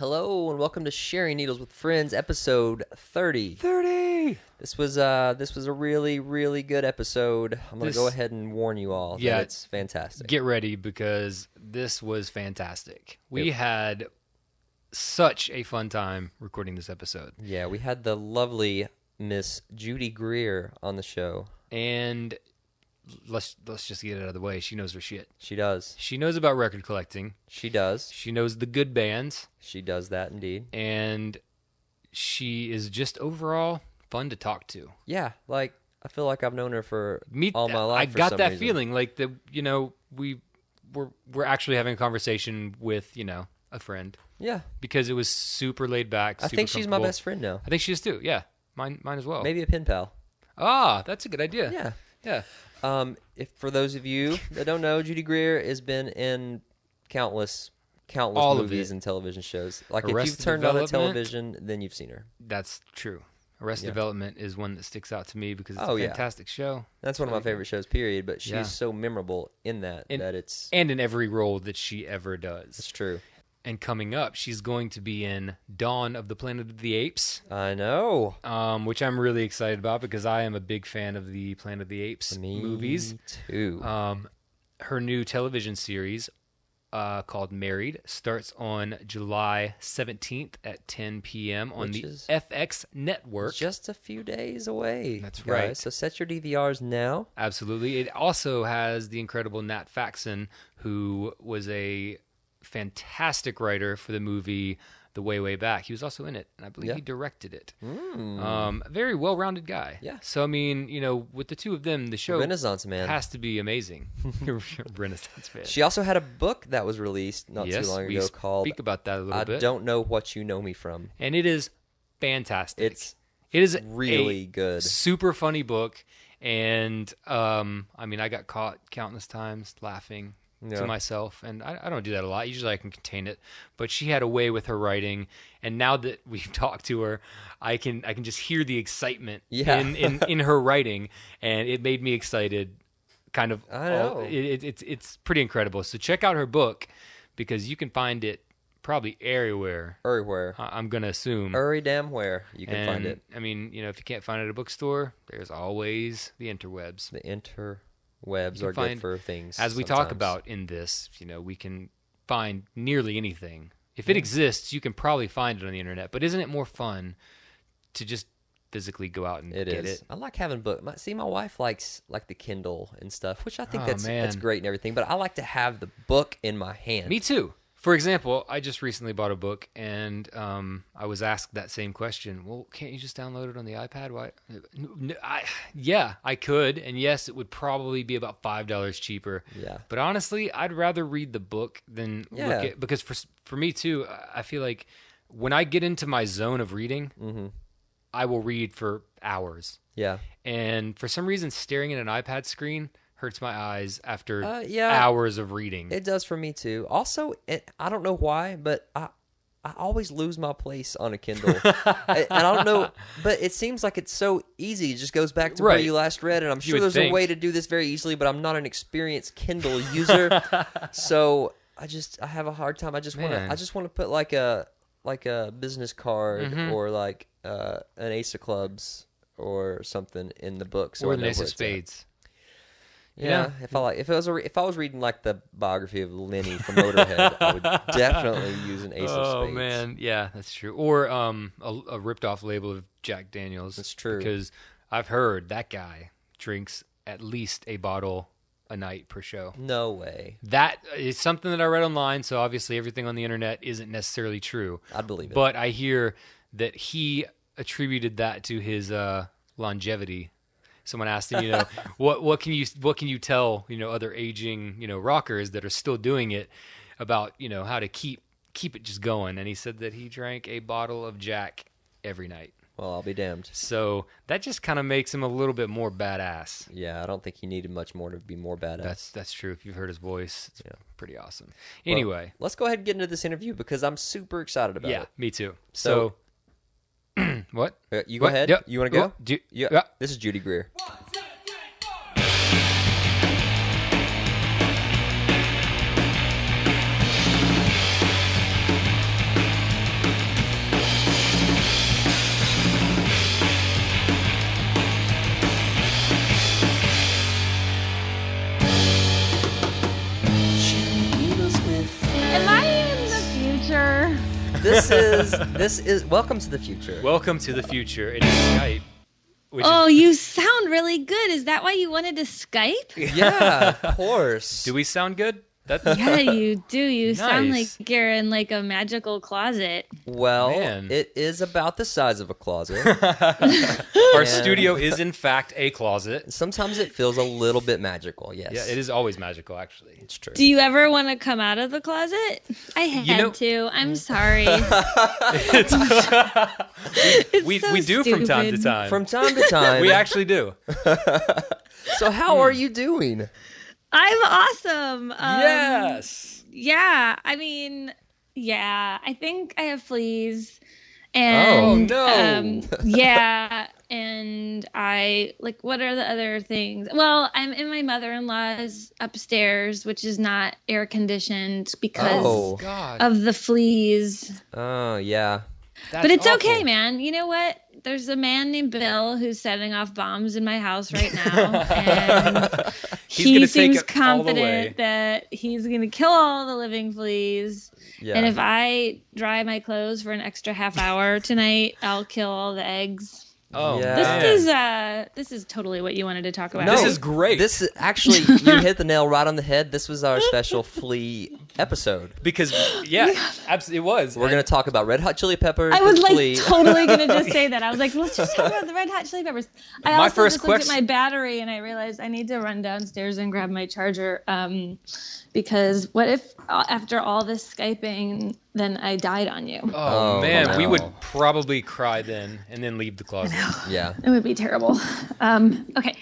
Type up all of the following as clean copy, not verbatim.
Hello and welcome to Sharing Needles with Friends, episode 30. 30! This was a really, really good episode. I'm going to go ahead and warn you all that it's fantastic. Get ready because this was fantastic. We had such a fun time recording this episode. Yeah, we had the lovely Miss Judy Greer on the show. And let's just get it out of the way. She knows her shit. She does. She knows about record collecting. She does. She knows the good bands. She does that indeed. And she is just overall fun to talk to. Yeah, like I feel like I've known her for all my life. I got that feeling like we're actually having a conversation with, a friend. Yeah. Because it was super laid back. I think she's my best friend now. I think she is too. Yeah. Mine as well. Maybe a pen pal. Ah, that's a good idea. Yeah. Yeah. If for those of you that don't know, Judy Greer has been in countless All movies and television shows. Like if Arrested you've turned on a Development. television, then you've seen her. That's true. Arrested Development is one that sticks out to me because it's Oh, a yeah. fantastic show. That's one of my favorite shows, period. But she's Yeah. so memorable in that it's... And in every role that she ever does. It's true. And coming up, she's going to be in Dawn of the Planet of the Apes. I know. Which I'm really excited about because I am a big fan of the Planet of the Apes movies. Me too. Her new television series called Married starts on July 17th at 10 p.m. on the FX network. Just a few days away. That's guys. right. So set your DVRs now. Absolutely. It also has the incredible Nat Faxon, who was a fantastic writer for the movie The Way Back. He was also in it, and I believe he directed it. A very well-rounded guy. Yeah. So, I mean, with the two of them, the show Renaissance man has to be amazing. Renaissance man. She also had a book that was released not too long ago called speak about that a little bit. I Don't Know What You Know Me From. And it is fantastic. It is really good. Super funny book. And, I got caught countless times laughing to myself, and I don't do that a lot. Usually I can contain it, but she had a way with her writing, and now that we've talked to her, I can just hear the excitement in her writing, and it made me excited. Kind of, I know. It's pretty incredible. So check out her book because you can find it probably everywhere. I'm gonna assume. Damn where you can find it. I mean, if you can't find it at a bookstore, there's always the interwebs. The interwebs are good for things. As we talk about in this, we can find nearly anything. If it exists, you can probably find it on the internet. But isn't it more fun to just physically go out and get it? I like having books. See, my wife likes the Kindle and stuff, which I think that's great and everything. But I like to have the book in my hand. Me too. For example, I just recently bought a book, and I was asked that same question. Well, can't you just download it on the iPad? Why? Yeah, I could, and yes, it would probably be about $5 cheaper. Yeah. But honestly, I'd rather read the book than look at, because for me too, I feel like when I get into my zone of reading, I will read for hours. Yeah. And for some reason, staring at an iPad screen hurts my eyes after hours of reading. It does for me too. Also, I don't know why, but I always lose my place on a Kindle. I don't know, but it seems like it's so easy. It just goes back to where you last read, and I'm sure there's a way to do this very easily, but I'm not an experienced Kindle user, so I have a hard time. I just want to put like a business card or like an Ace of Clubs or something in the book, so or I know an Ace where of it's Spades. At. Yeah, if I was reading like the biography of Lenny from Motorhead, I would definitely use an Ace of Spades. Oh man, yeah, that's true. Or a ripped off label of Jack Daniels. That's true. Because I've heard that guy drinks at least a bottle a night per show. No way. That is something that I read online. So obviously everything on the internet isn't necessarily true. I'd believe it. But I hear that he attributed that to his longevity. Someone asked him, what can you tell, other aging, rockers that are still doing it about, how to keep it just going. And he said that he drank a bottle of Jack every night. Well, I'll be damned. So that just kind of makes him a little bit more badass. Yeah, I don't think he needed much more to be more badass. That's true. If you've heard his voice, it's pretty awesome. Anyway. Well, let's go ahead and get into this interview because I'm super excited about it. Yeah, me too. So what? You go ahead. Yep. You want to go? Yeah. This is Judy Greer. 1, 2, 3, 4. This is welcome to the future. Welcome to the future. It is Skype. You sound really good. Is that why you wanted to Skype? Yeah, of course. Do we sound good? Yeah, you do. You sound Nice. like you're in like a magical closet. Well, Man. it is about the size of a closet. Our studio is, in fact, a closet. Sometimes it feels a little bit magical, yes. Yeah, it is always magical, actually. It's true. Do you ever want to come out of the closet? I had to. I'm sorry. We so do from time to stupid. time. From time to time. We actually do. So how are you doing? I'm awesome. Yes. Yeah. I mean, yeah. I think I have fleas. And, Oh, no. Yeah. And what are the other things? Well, I'm in my mother-in-law's upstairs, which is not air conditioned because God. of the fleas. Oh, yeah. That's But it's awful. okay, man. You know what? There's a man named Bill who's setting off bombs in my house right now, and He's gonna he take seems it all the way. confident that he's going to kill all the living fleas. Yeah. And if I dry my clothes for an extra half hour tonight, I'll kill all the eggs. Oh, Yeah. man. This is totally what you wanted to talk about. No, This is great. This is actually, you hit the nail right on the head. This was our special flea episode. Because, absolutely, it was. We're going to talk about Red Hot Chili Peppers. I was and like flea. totally gonna just say that. I was like, let's just talk about the Red Hot Chili Peppers. I My also first just looked at question- my battery and I realized I need to run downstairs and grab my charger. Because what if after all this Skyping, then I died on you? Oh, man, no. we would probably cry then and then leave the closet. Yeah. It would be terrible. Okay,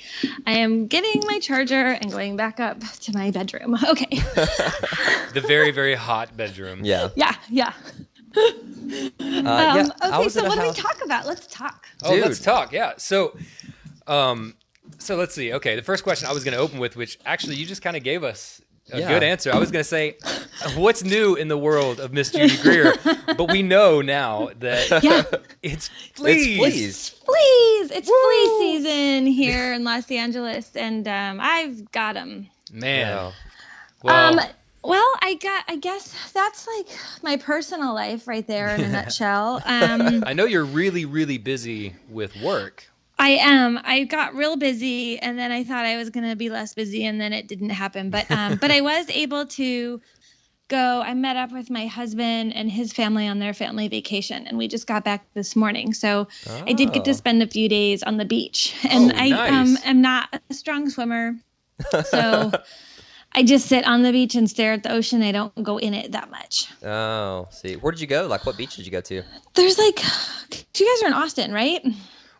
I am getting my charger and going back up to my bedroom. Okay. The very, very hot bedroom. Yeah. Yeah. Yeah, I Okay, was so at a what do we house- talk about? Let's talk. Oh, Dude. let's talk. Yeah. So let's see. Okay, the first question I was going to open with, which actually you just kind of gave us a Yeah. good answer. I was going to say, what's new in the world of Miss Judy Greer? But we know now that Yeah. it's fleas. It's fleas. Fleas! It's flea season here in Los Angeles, and I've got them. Man. Yeah. Well, I guess that's like my personal life right there in a nutshell. I know you're really, really busy with work. I am. I got real busy, and then I thought I was going to be less busy, and then it didn't happen. But I was able to go. I met up with my husband and his family on their family vacation, and we just got back this morning. So I did get to spend a few days on the beach, and I nice. am not a strong swimmer, so I just sit on the beach and stare at the ocean. I don't go in it that much. Oh, see. Where did you go? Like, what beach did you go to? There's like, you guys are in Austin, right?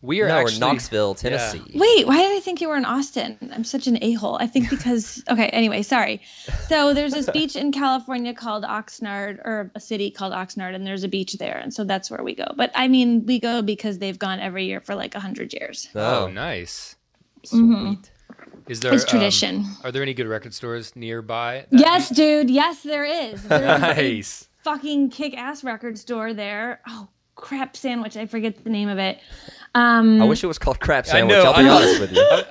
We are No, we're actually in Knoxville, Tennessee. Wait, why did I think you were in Austin? I'm such an a-hole. I think because, okay, anyway, sorry. So there's this beach in California called Oxnard, or a city called Oxnard, and there's a beach there. And so that's where we go. But I mean, we go because they've gone every year for like 100 years. Oh, nice. Sweet. Is there It's tradition. Are there any good record stores nearby? Yes, dude. Yes, there is. There's Nice. a fucking kick-ass record store there. Oh, crap sandwich. I forget the name of it. I wish it was called Crab Sandwich. know, I'll be I know. honest with you.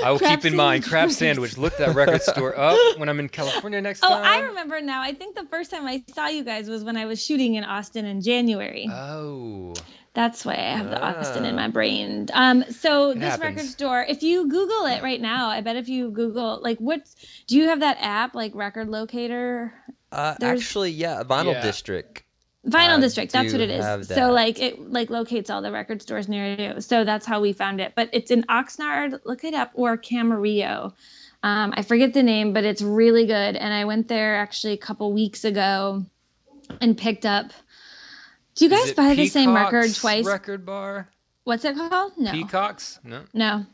I will Crab keep in mind sandwich. Crab Sandwich. Look that record store up when I'm in California next Oh, time. I remember now. I think the first time I saw you guys was when I was shooting in Austin in January. Oh. That's why I have the Austin in my brain. So this happens. record store, if you Google it right now, I bet if you Google, like, do you have that app, like Record Locator? There's- Actually, yeah, Vinyl Yeah. District. Vinyl I District, that's do what it is. have So that. like it like locates all the record stores near you. So that's how we found it. But it's in Oxnard, look it up, or Camarillo. I forget the name, but it's really good. And I went there actually a couple weeks ago and picked up. Do you Is guys it buy the same record Peacock's twice? Record bar? What's it called? No. Peacocks? No. No.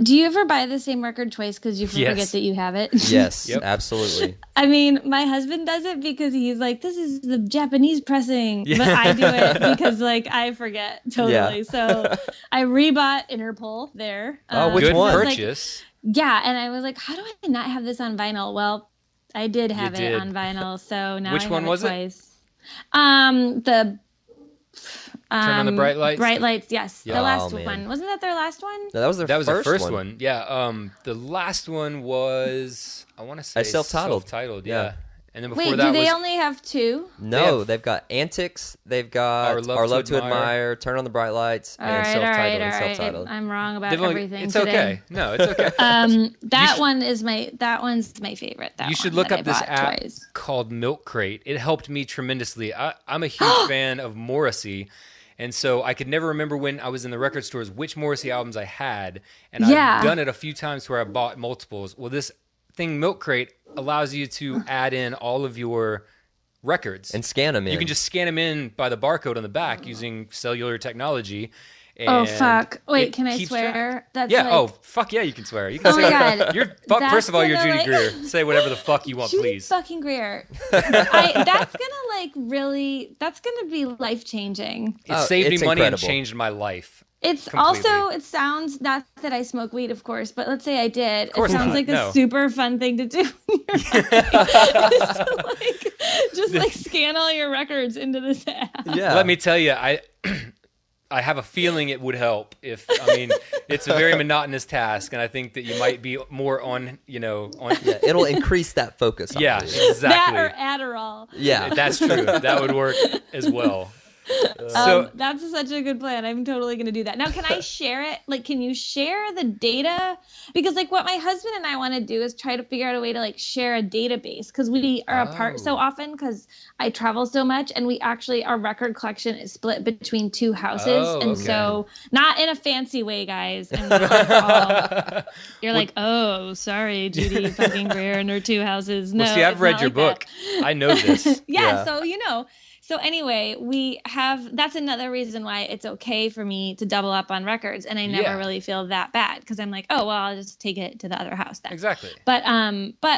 Do you ever buy the same record twice because you forget Yes. that you have it? Yes, Yep. absolutely. I mean, my husband does it because he's like, this is the Japanese pressing. But I do it because, like, I forget totally. Yeah. So I rebought Interpol there. Oh, which Good one? Like, purchase. yeah, and I was like, how do I not have this on vinyl? Well, I did have it did. on vinyl, so now Which I have one it was it? twice. The Turn on the bright lights? Bright lights, yes. Yeah. The last Oh, man. one. Wasn't that their last one? No, that was their That was first the first one. one. Yeah. The last one was, I want to say Self-Titled. Self-titled, Yeah. yeah. And then before Wait, that do they was only have 2? No, they've got Antics, they've got Our Love to Admire, Turn on the Bright Lights, and self-titled and self-titled. I'm wrong about everything it's today. okay. No, it's okay. That one's my favorite. You should look up this app called Milk Crate. It helped me tremendously. I'm a huge fan of Morrissey. And so I could never remember when I was in the record stores which Morrissey albums I had. And I've done it a few times where I bought multiples. Well, this thing, Milk Crate, allows you to add in all of your records. And scan them in. You can just scan them in by the barcode on the back using cellular technology. Oh, fuck. Wait, can I swear? That's fuck yeah, you can swear. You can say, God. First of all, you're Judy Greer. Say whatever the fuck you want, Judy please. fucking Greer. That's gonna be life-changing. It saved me money incredible. and changed my life. It's completely. Also, it sounds, not that I smoke weed, of course, but let's say I did. Of course it sounds not, like no. a super fun thing to do. Just scan all your records into this app. Yeah. Let me tell you, I have a feeling it would help. It's a very monotonous task, and I think that you might be more on. Yeah, it'll increase that focus. Yeah, exactly. That or Adderall. Yeah, that's true. That would work as well. That's such a good plan. I'm totally going to do that. Now, can I share it? Can you share the data? Because what my husband and I want to do is try to figure out a way to share a database, because we are apart so often because I travel so much, and our record collection is split between 2 houses. So not in a fancy way, guys. And you're oh, sorry, Judy fucking Greer and her 2 houses. No, I've read your book. I know this. Yeah. So anyway, that's another reason why it's okay for me to double up on records, and I never really feel that bad, because I'm I'll just take it to the other house then. Exactly. But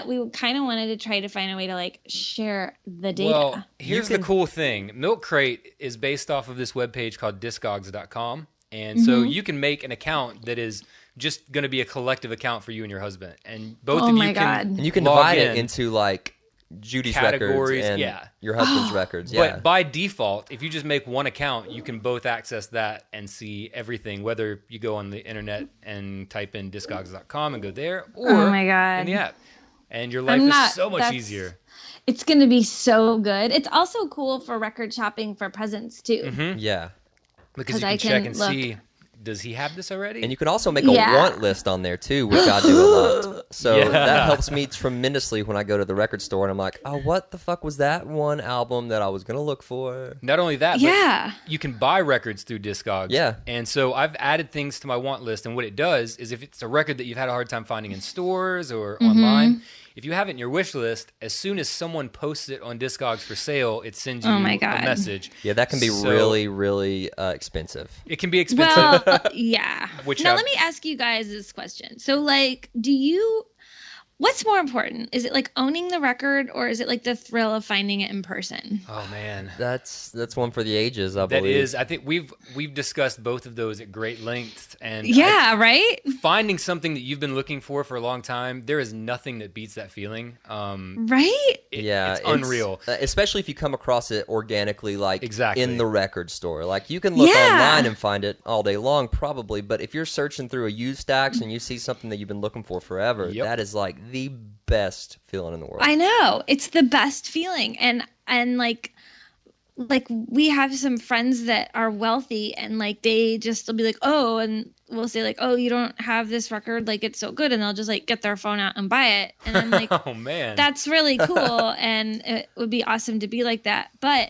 we kind of wanted to try to find a way to share the data. Well, here's the cool thing. Milk Crate is based off of this webpage called discogs.com, and so you can make an account that is just going to be a collective account for you and your husband, and both of you can and you can divide it into Judy's categories, records and your husband's records. Yeah. But by default, if you just make one account, you can both access that and see everything, whether you go on the internet and type in discogs.com and go there, or in the app. And your life is so much easier. It's going to be so good. It's also cool for record shopping for presents, too. Mm-hmm. Yeah. Because you can check and see, does he have this already? And you can also make a want list on there too, which I do a lot. So that helps me tremendously when I go to the record store and I'm like, oh, what the fuck was that one album that I was going to look for? Not only that, but you can buy records through Discogs. Yeah. And so I've added things to my want list, and what it does is if it's a record that you've had a hard time finding in stores or online, if you have it in your wish list, as soon as someone posts it on Discogs for sale, it sends you a message. Yeah, that can be really, really expensive. It can be expensive. Well, yeah. Now, let me ask you guys this question. So, what's more important? Is it owning the record, or is it the thrill of finding it in person? Oh man, that's one for the ages. I believe that is. I think we've discussed both of those at great length, and right. Finding something that you've been looking for a long time, there is nothing that beats that feeling. Right? It's unreal, especially if you come across it organically, exactly in the record store. You can look online and find it all day long, probably, but if you're searching through a used stacks and you see something that you've been looking for forever, that is the best feeling in the world. I know, it's the best feeling, and we have some friends that are wealthy, and they just will be oh, and we'll say oh, you don't have this record, it's so good, and they'll just get their phone out and buy it, and I'm oh man, that's really cool, and it would be awesome to be like that, but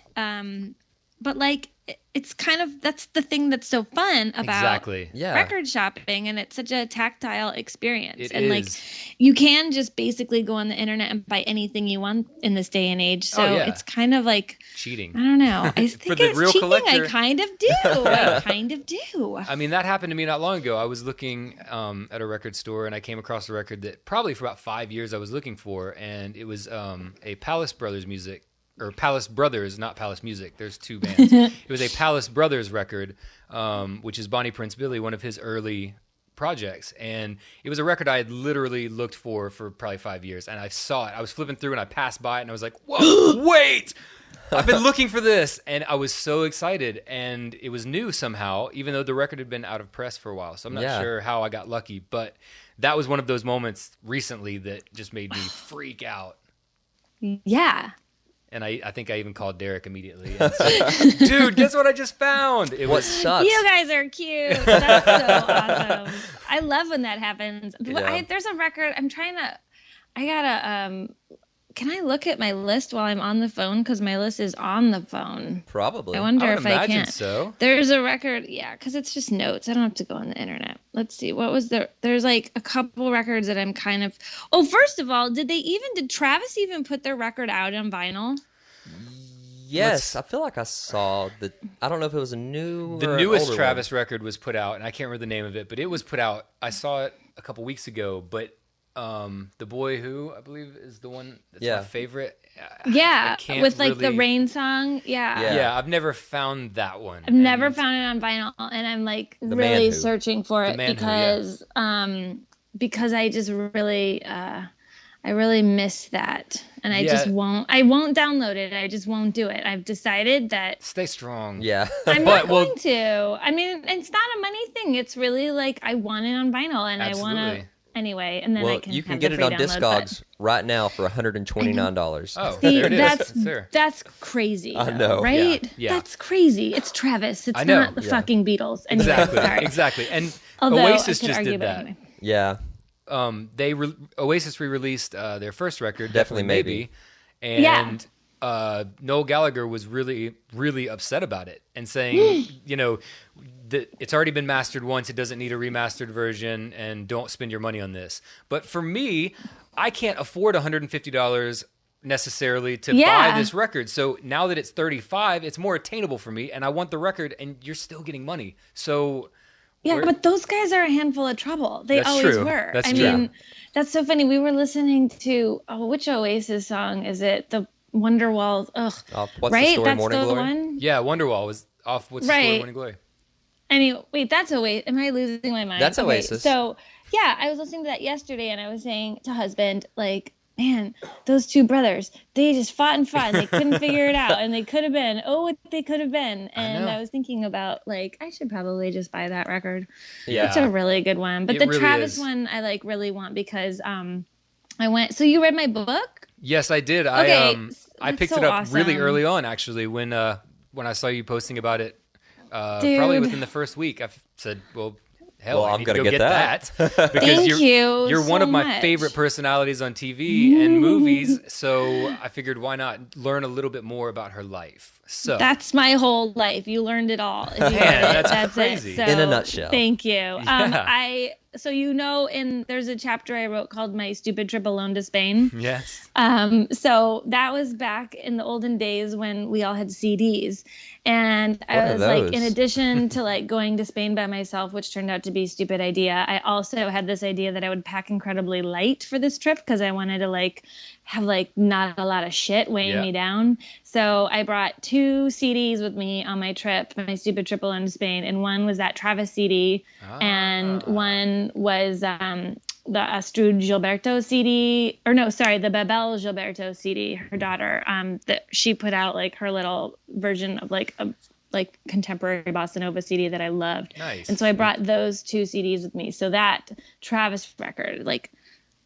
it's kind of, that's the thing that's so fun about record shopping, and it's such a tactile experience. You can just basically go on the internet and buy anything you want in this day and age. So it's kind of cheating. I don't know. I think For the it's real cheating. collector. I kind of do. I kind of do. I mean, that happened to me not long ago. I was looking at a record store, and I came across a record that probably for about 5 years I was looking for, and it was a Palace Brothers music. Or Palace Brothers, not Palace Music. There's 2 bands. It was a Palace Brothers record, which is Bonnie Prince Billy, one of his early projects. And it was a record I had literally looked for probably 5 years. And I saw it. I was flipping through and I passed by it and I was like, whoa, wait! I've been looking for this. And I was so excited. And it was new somehow, even though the record had been out of press for a while. So I'm not sure how I got lucky. But that was one of those moments recently that just made me freak out. Yeah. And I think I even called Derek immediately and said, dude, guess what I just found? What sucks? You guys are cute. That's so awesome. I love when that happens. Yeah. There's a record. Can I look at my list while I'm on the phone? Because my list is on the phone. Probably. I wonder if I imagine can. so. There's a record. Yeah, because it's just notes. I don't have to go on the internet. Let's see. What was there? There's like a couple records that I'm kind of. Oh, first of all, did Travis even put their record out on vinyl? Yes, I feel like I saw the. I don't know if it was a new. The or newest an older Travis one. record was put out, and I can't remember the name of it, but it was put out. I saw it a couple weeks ago, but The Boy Who, I believe, is the one that's my favorite. Yeah, I with like the really- Rain song. Yeah. Yeah, I've never found that one. I've never found it on vinyl, and I'm like The Man really Who. searching for it Man Who, yeah. because I just really I really miss that, and I Yeah. just won't. I won't download it. I just won't do it. I've decided that Stay strong. Yeah. I'm But, not going to. I mean, it's not a money thing. It's really like I want it on vinyl, and Absolutely. I want to anyway. And then I Well, can you can have get the it free on download, Discogs right now for $129. Oh, See, there it is. that's There. that's crazy. I though, know. right? Yeah. That's crazy. It's Travis. It's I know. not the Yeah. fucking Beatles. Anyway, Exactly. sorry. Exactly. And Although Oasis I could just argue did about it that. anyway. Yeah. Oasis re-released their first record, Definitely Maybe, and Noel Gallagher was really, really upset about it and saying, that it's already been mastered once, it doesn't need a remastered version, and don't spend your money on this. But for me, I can't afford $150 necessarily to buy this record. So now that it's $35, it's more attainable for me, and I want the record, and you're still getting money. So Yeah, but those guys are a handful of trouble. They That's always true. were. That's I true. mean, that's so funny. We were listening to which Oasis song is it? The Wonderwall. Ugh. What's right? the Story, That's Morning the Glory? one. yeah, Wonderwall was off What's the Story, Right. Morning Glory. Anyway, wait, that's Oasis. Am I losing my mind? That's Okay, Oasis. So, yeah, I was listening to that yesterday, and I was saying to husband, like, man, those two brothers, they just fought and they couldn't figure it out, and they could have been, what they could have been. And know. I was thinking about, like, I should probably just buy that record. Yeah. It's a really good one. But It the really Travis is. one, I, like, really want because I went, so you read my book? Yes, I did. Okay, I that's picked so it up really awesome. early on, actually, when I saw you posting about it. Dude. Probably within the first week, I said, "Well, hell, Well, I I'm need to gonna go get that because Thank you're one so of my much. favorite personalities on TV and movies. So I figured, why not learn a little bit more about her life? So That's my whole life. You learned it all. If you Man, read it, that's crazy. It. So, In a nutshell. Thank you. Yeah. So there's a chapter I wrote called My Stupid Trip Alone to Spain. yes, So that was back in the olden days when we all had CDs. And What I are was like, in those? addition to like going to Spain by myself, which turned out to be a stupid idea, I also had this idea that I would pack incredibly light for this trip because I wanted to like have like not a lot of shit weighing me down. So I brought 2 CDs with me on my trip, my stupid trip alone to Spain. And one was that Travis CD and one was the Astrud Gilberto CD, the Babel Gilberto CD, her daughter, that she put out like her little version of like a contemporary bossa nova CD that I loved. Nice. And so I brought those 2 CDs with me. So that Travis record like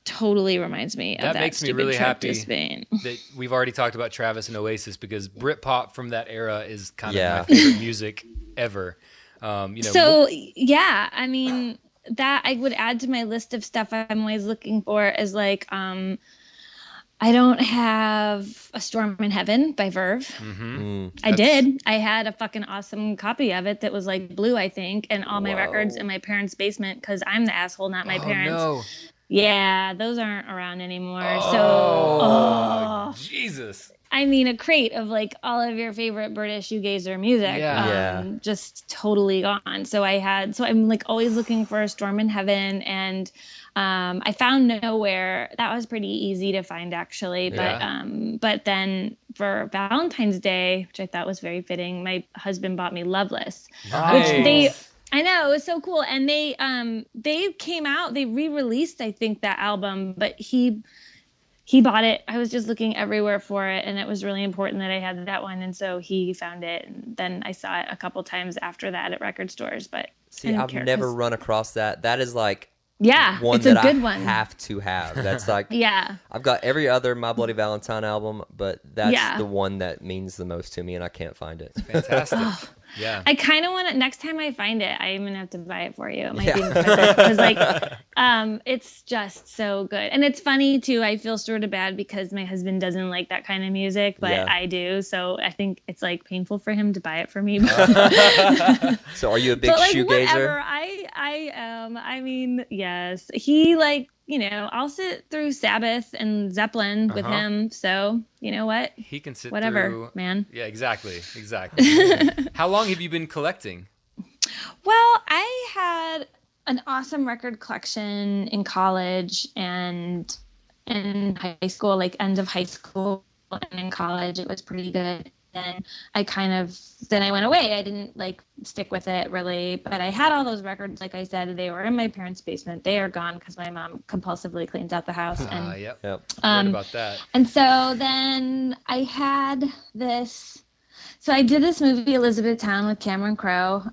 totally reminds me of That that makes me stupid really trip happy to Spain. that we've already talked about Travis and Oasis because Britpop from that era is kind Yeah. of my favorite music ever. So yeah, I mean that I would add to my list of stuff I'm always looking for is like I don't have A Storm in Heaven by Verve. I did. I had a fucking awesome copy of it that was like blue, I think, and all my records in my parents' basement because I'm the asshole, not my parents. No. Yeah, those aren't around anymore. Oh, Jesus. I mean, a crate of like all of your favorite British shoegazer music, Yeah. just totally gone. So I'm like always looking for A Storm in Heaven, and I found Nowhere. That was pretty easy to find actually, but then for Valentine's Day, which I thought was very fitting, my husband bought me Loveless, which I know, it was so cool. And they came out, they re-released, I think, that album, but he bought it. I was just looking everywhere for it, and it was really important that I had that one. And so he found it, and then I saw it a couple times after that at record stores. But See, I've never run across that. That is like Yeah, one it's that a good I one. have to have. That's like, Yeah. I've got every other My Bloody Valentine album, but that's Yeah. the one that means the most to me, and I can't find it. Fantastic. Yeah. I kind of want to, next time I find it, I'm going to have to buy it for you. It might be in the present, because like, it's just so good. And it's funny too. I feel sort of bad because my husband doesn't like that kind of music, but Yeah. I do. So I think it's like painful for him to buy it for me. So are you a big But like, shoegazer? whatever. I am. I mean, yes. He like, I'll sit through Sabbath and Zeppelin with him. So you know what? He can sit Whatever, through. man. Yeah, exactly. How long have you been collecting? Well, I had an awesome record collection in college and in high school, like end of high school and in college. It was pretty good. Then I went away. I didn't like stick with it really, but I had all those records. Like I said, they were in my parents' basement. They are gone because my mom compulsively cleans out the house. And Yep. Um, Read about that. And so then I had this. So I did this movie, Elizabethtown, with Cameron Crowe.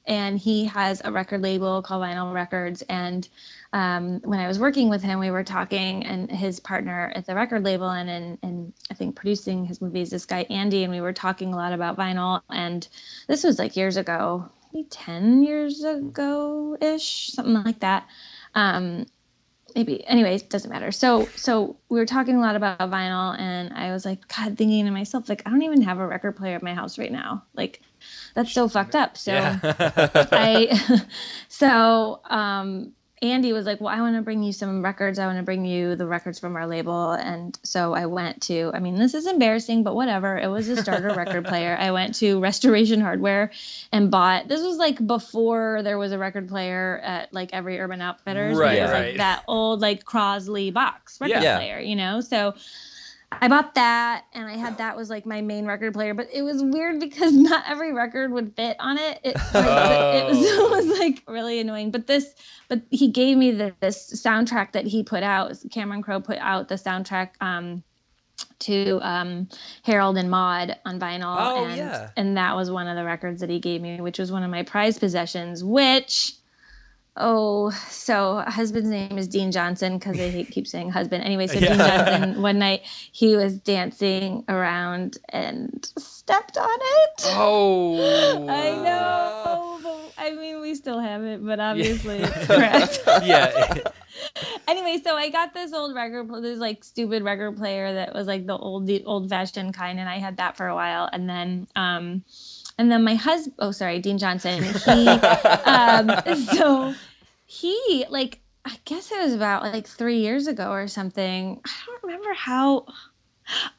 And he has a record label called Vinyl Records. And when I was working with him, we were talking, and his partner at the record label and I think producing his movies, this guy Andy, and we were talking a lot about vinyl. And this was like years ago, maybe 10 years ago-ish, something like that. Maybe, anyways, doesn't matter. So we were talking a lot about vinyl, and I was like, God, thinking to myself, like, I don't even have a record player at my house right now. Like, that's so fucked up. So Andy was like, well, I want to bring you some records. I want to bring you the records from our label. And so I went to, this is embarrassing, but whatever. It was a starter record player. I went to Restoration Hardware and bought, this was like before there was a record player at like every Urban Outfitters. Right, it was right. like that old like Crosley box record Yeah. player, So I bought that, and I had that was like my main record player, but it was weird because not every record would fit on it. It was like really annoying. But he gave me this soundtrack that he put out. Cameron Crowe put out the soundtrack to Harold and Maude on vinyl. Oh, and, yeah. And that was one of the records that he gave me, which was one of my prized possessions, which... Oh, so husband's name is Dean Johnson because I keep saying husband. Anyway, so Dean Johnson, one night he was dancing around and stepped on it. Oh. I know. But, we still have it, but obviously it's cracked. Yeah. Anyway, so I got this old this like stupid record player that was like the old fashioned kind, and I had that for a while, and then my husband, Dean Johnson, he like, I guess it was about like 3 years ago or something. I don't remember how.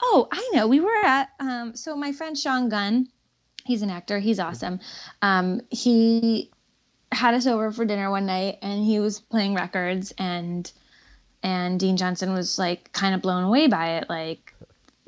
Oh, I know. We were at, so my friend Sean Gunn, he's an actor. He's awesome. He had us over for dinner one night, and he was playing records, and Dean Johnson was like kind of blown away by it. Like,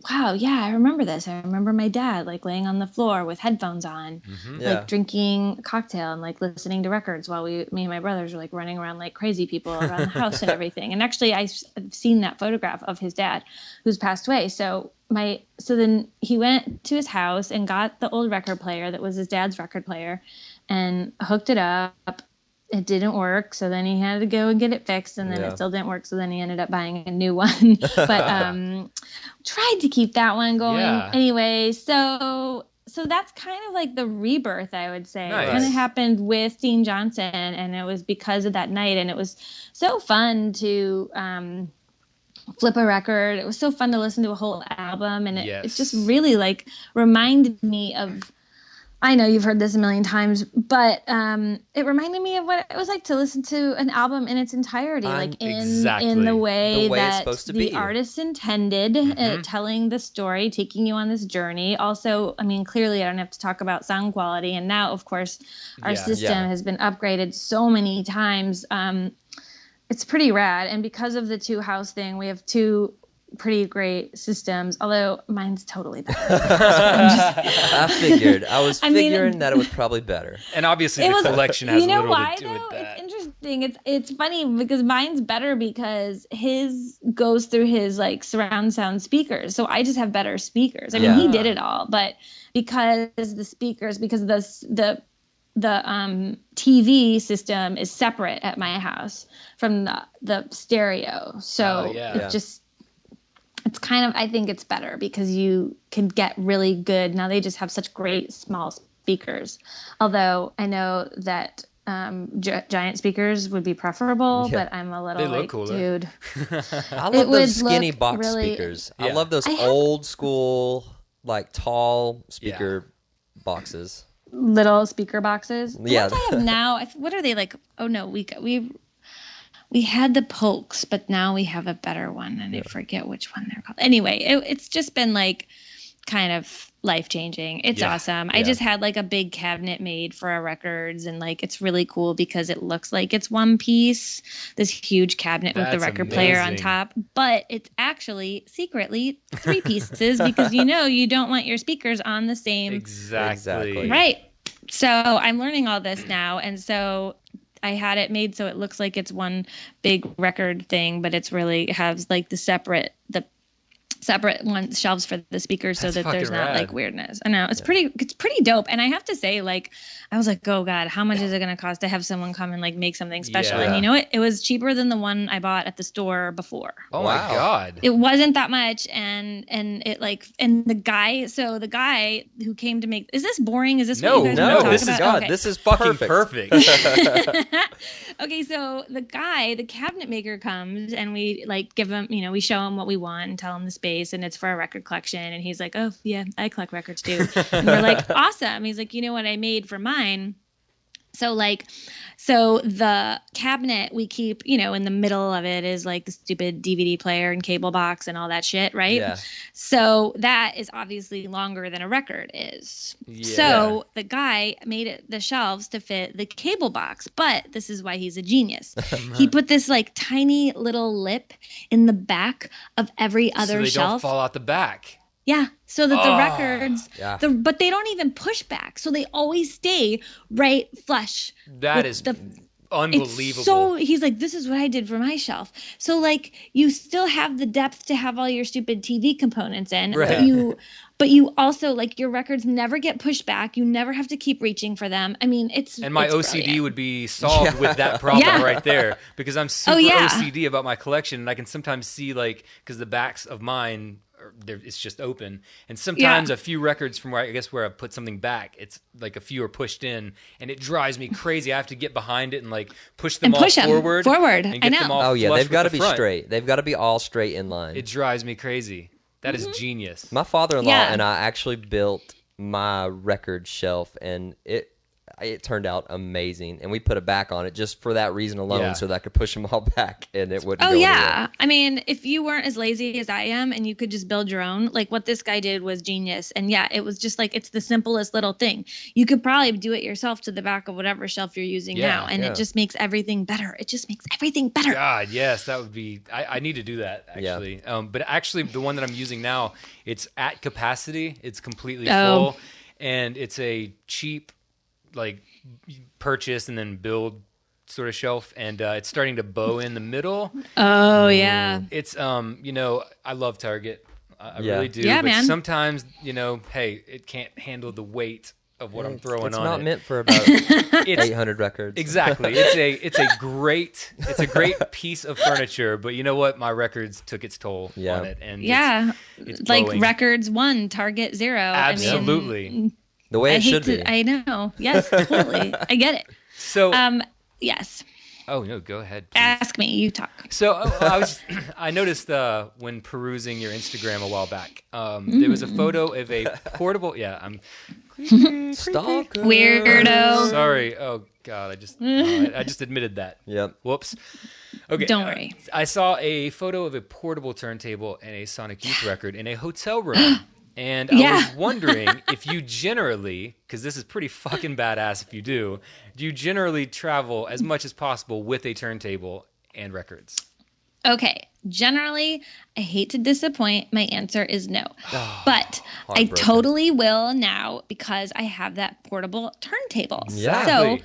wow, yeah, I remember this. I remember my dad like laying on the floor with headphones on, like drinking a cocktail and like listening to records while me and my brothers were like running around like crazy people around the house and everything. And actually, I've seen that photograph of his dad who's passed away. So then he went to his house and got the old record player that was his dad's record player and hooked it up. It didn't work, so then he had to go and get it fixed, and then it still didn't work, so then he ended up buying a new one. But tried to keep that one going. Yeah. Anyway, so that's kind of like the rebirth, I would say. Nice. It kind of happened with Dean Johnson, and it was because of that night, and it was so fun to flip a record. It was so fun to listen to a whole album, and it just really like reminded me of, I know you've heard this a million times, but it reminded me of what it was like to listen to an album in its entirety, like in the way it's that supposed to the be. artist intended, telling the story, taking you on this journey. Also, clearly I don't have to talk about sound quality, and now, of course, our system has been upgraded so many times. It's pretty rad, and because of the two-house thing, we have two pretty great systems, although mine's totally better. I figured. I was figuring that it was probably better. And obviously the collection has a little why, to do with though? that. It's interesting. It's funny because mine's better because his goes through his like surround sound speakers. So I just have better speakers. He did it all, but because the speakers, because the TV system is separate at my house from the stereo. So it's kind of, I think it's better because you can get really good. Now they just have such great small speakers. Although I know that giant speakers would be preferable, but I'm a little like, cooler. Dude. I love those skinny box speakers. I love those old school, like tall speaker boxes. Little speaker boxes. Yeah. What I have now, what are they like? Oh no, we had the Polks, but now we have a better one, and I forget which one they're called. Anyway, it's just been like kind of life-changing. It's awesome. I just had like a big cabinet made for our records, and like it's really cool because it looks like it's one piece, this huge cabinet with the record player on top, but it's actually secretly 3 pieces because you don't want your speakers on the same. Exactly. Right. So I'm learning all this now, and so I had it made so it looks like it's one big record thing, but it's really has like the separate shelves for the speakers. That's so that there's not like weirdness. I know it's pretty dope. And I have to say, like, I was like, oh God, how much is it going to cost to have someone come and like make something special? And you know what? It was cheaper than the one I bought at the store before. Oh my God. It wasn't that much. And it like, and the guy who came to make, is this boring? Is this what you guys want to talk this about? is God. Okay. This is fucking perfect. Okay. So the cabinet maker comes and we like give him, we show him what we want and tell him the space, and it's for a record collection. And he's like, oh yeah, I collect records too. And we're like, awesome. He's like, you know what I made for mine? So the cabinet we keep, in the middle of it is like the stupid DVD player and cable box and all that shit, right? Yeah. So that is obviously longer than a record is. Yeah. So the guy made the shelves to fit the cable box, but this is why he's a genius. He put this like tiny little lip in the back of every other shelf. So they don't fall out the back. Yeah, so that the records, but they don't even push back, so they always stay right flush. That is unbelievable. So he's like, this is what I did for my shelf. So like, you still have the depth to have all your stupid TV components in, but you also like your records never get pushed back. You never have to keep reaching for them. I mean, my OCD brilliant. Would be solved with that problem right there, because I'm super OCD about my collection, and I can sometimes see like, because the backs of mine, it's just open, and sometimes a few records from where I put something back, it's like a few are pushed in, and it drives me crazy. I have to get behind it and like push them all forward and get them all they've got to be front. straight. They've got to be all straight in line. It drives me crazy. That is genius. My father-in-law and I actually built my record shelf, and it turned out amazing, and we put a back on it just for that reason alone, so that I could push them all back and it wouldn't go anywhere. I mean, if you weren't as lazy as I am and you could just build your own, like what this guy did was genius. And it was just like, it's the simplest little thing. You could probably do it yourself to the back of whatever shelf you're using now, and it just makes everything better. It just makes everything better. God, yes, that would be, I need to do that actually. But actually the one that I'm using now, it's at capacity. It's completely full, and it's a cheap, like, purchase and then build sort of shelf, and it's starting to bow in the middle. It's I love Target, I really do, but man. Sometimes hey, it can't handle the weight of what I'm throwing it's on not it. meant for about 800 records. Exactly. It's a great piece of furniture, but you know what, my records took its toll on it, and it's like blowing. Records 1, Target 0. Absolutely. I mean, the way it should be. I know. Yes, totally. I get it. So, yes. Oh no, go ahead. Please. Ask me. You talk. So I noticed when perusing your Instagram a while back, there was a photo of a portable. Yeah, I'm stalker. Weirdo. Sorry. Oh God, I just admitted that. Yep. Whoops. Okay. Don't worry. I saw a photo of a portable turntable and a Sonic Youth record in a hotel room. And I was wondering if you generally, because this is pretty fucking badass if you do you generally travel as much as possible with a turntable and records? Okay. Generally, I hate to disappoint. My answer is no. But I totally will now because I have that portable turntable. Yeah. So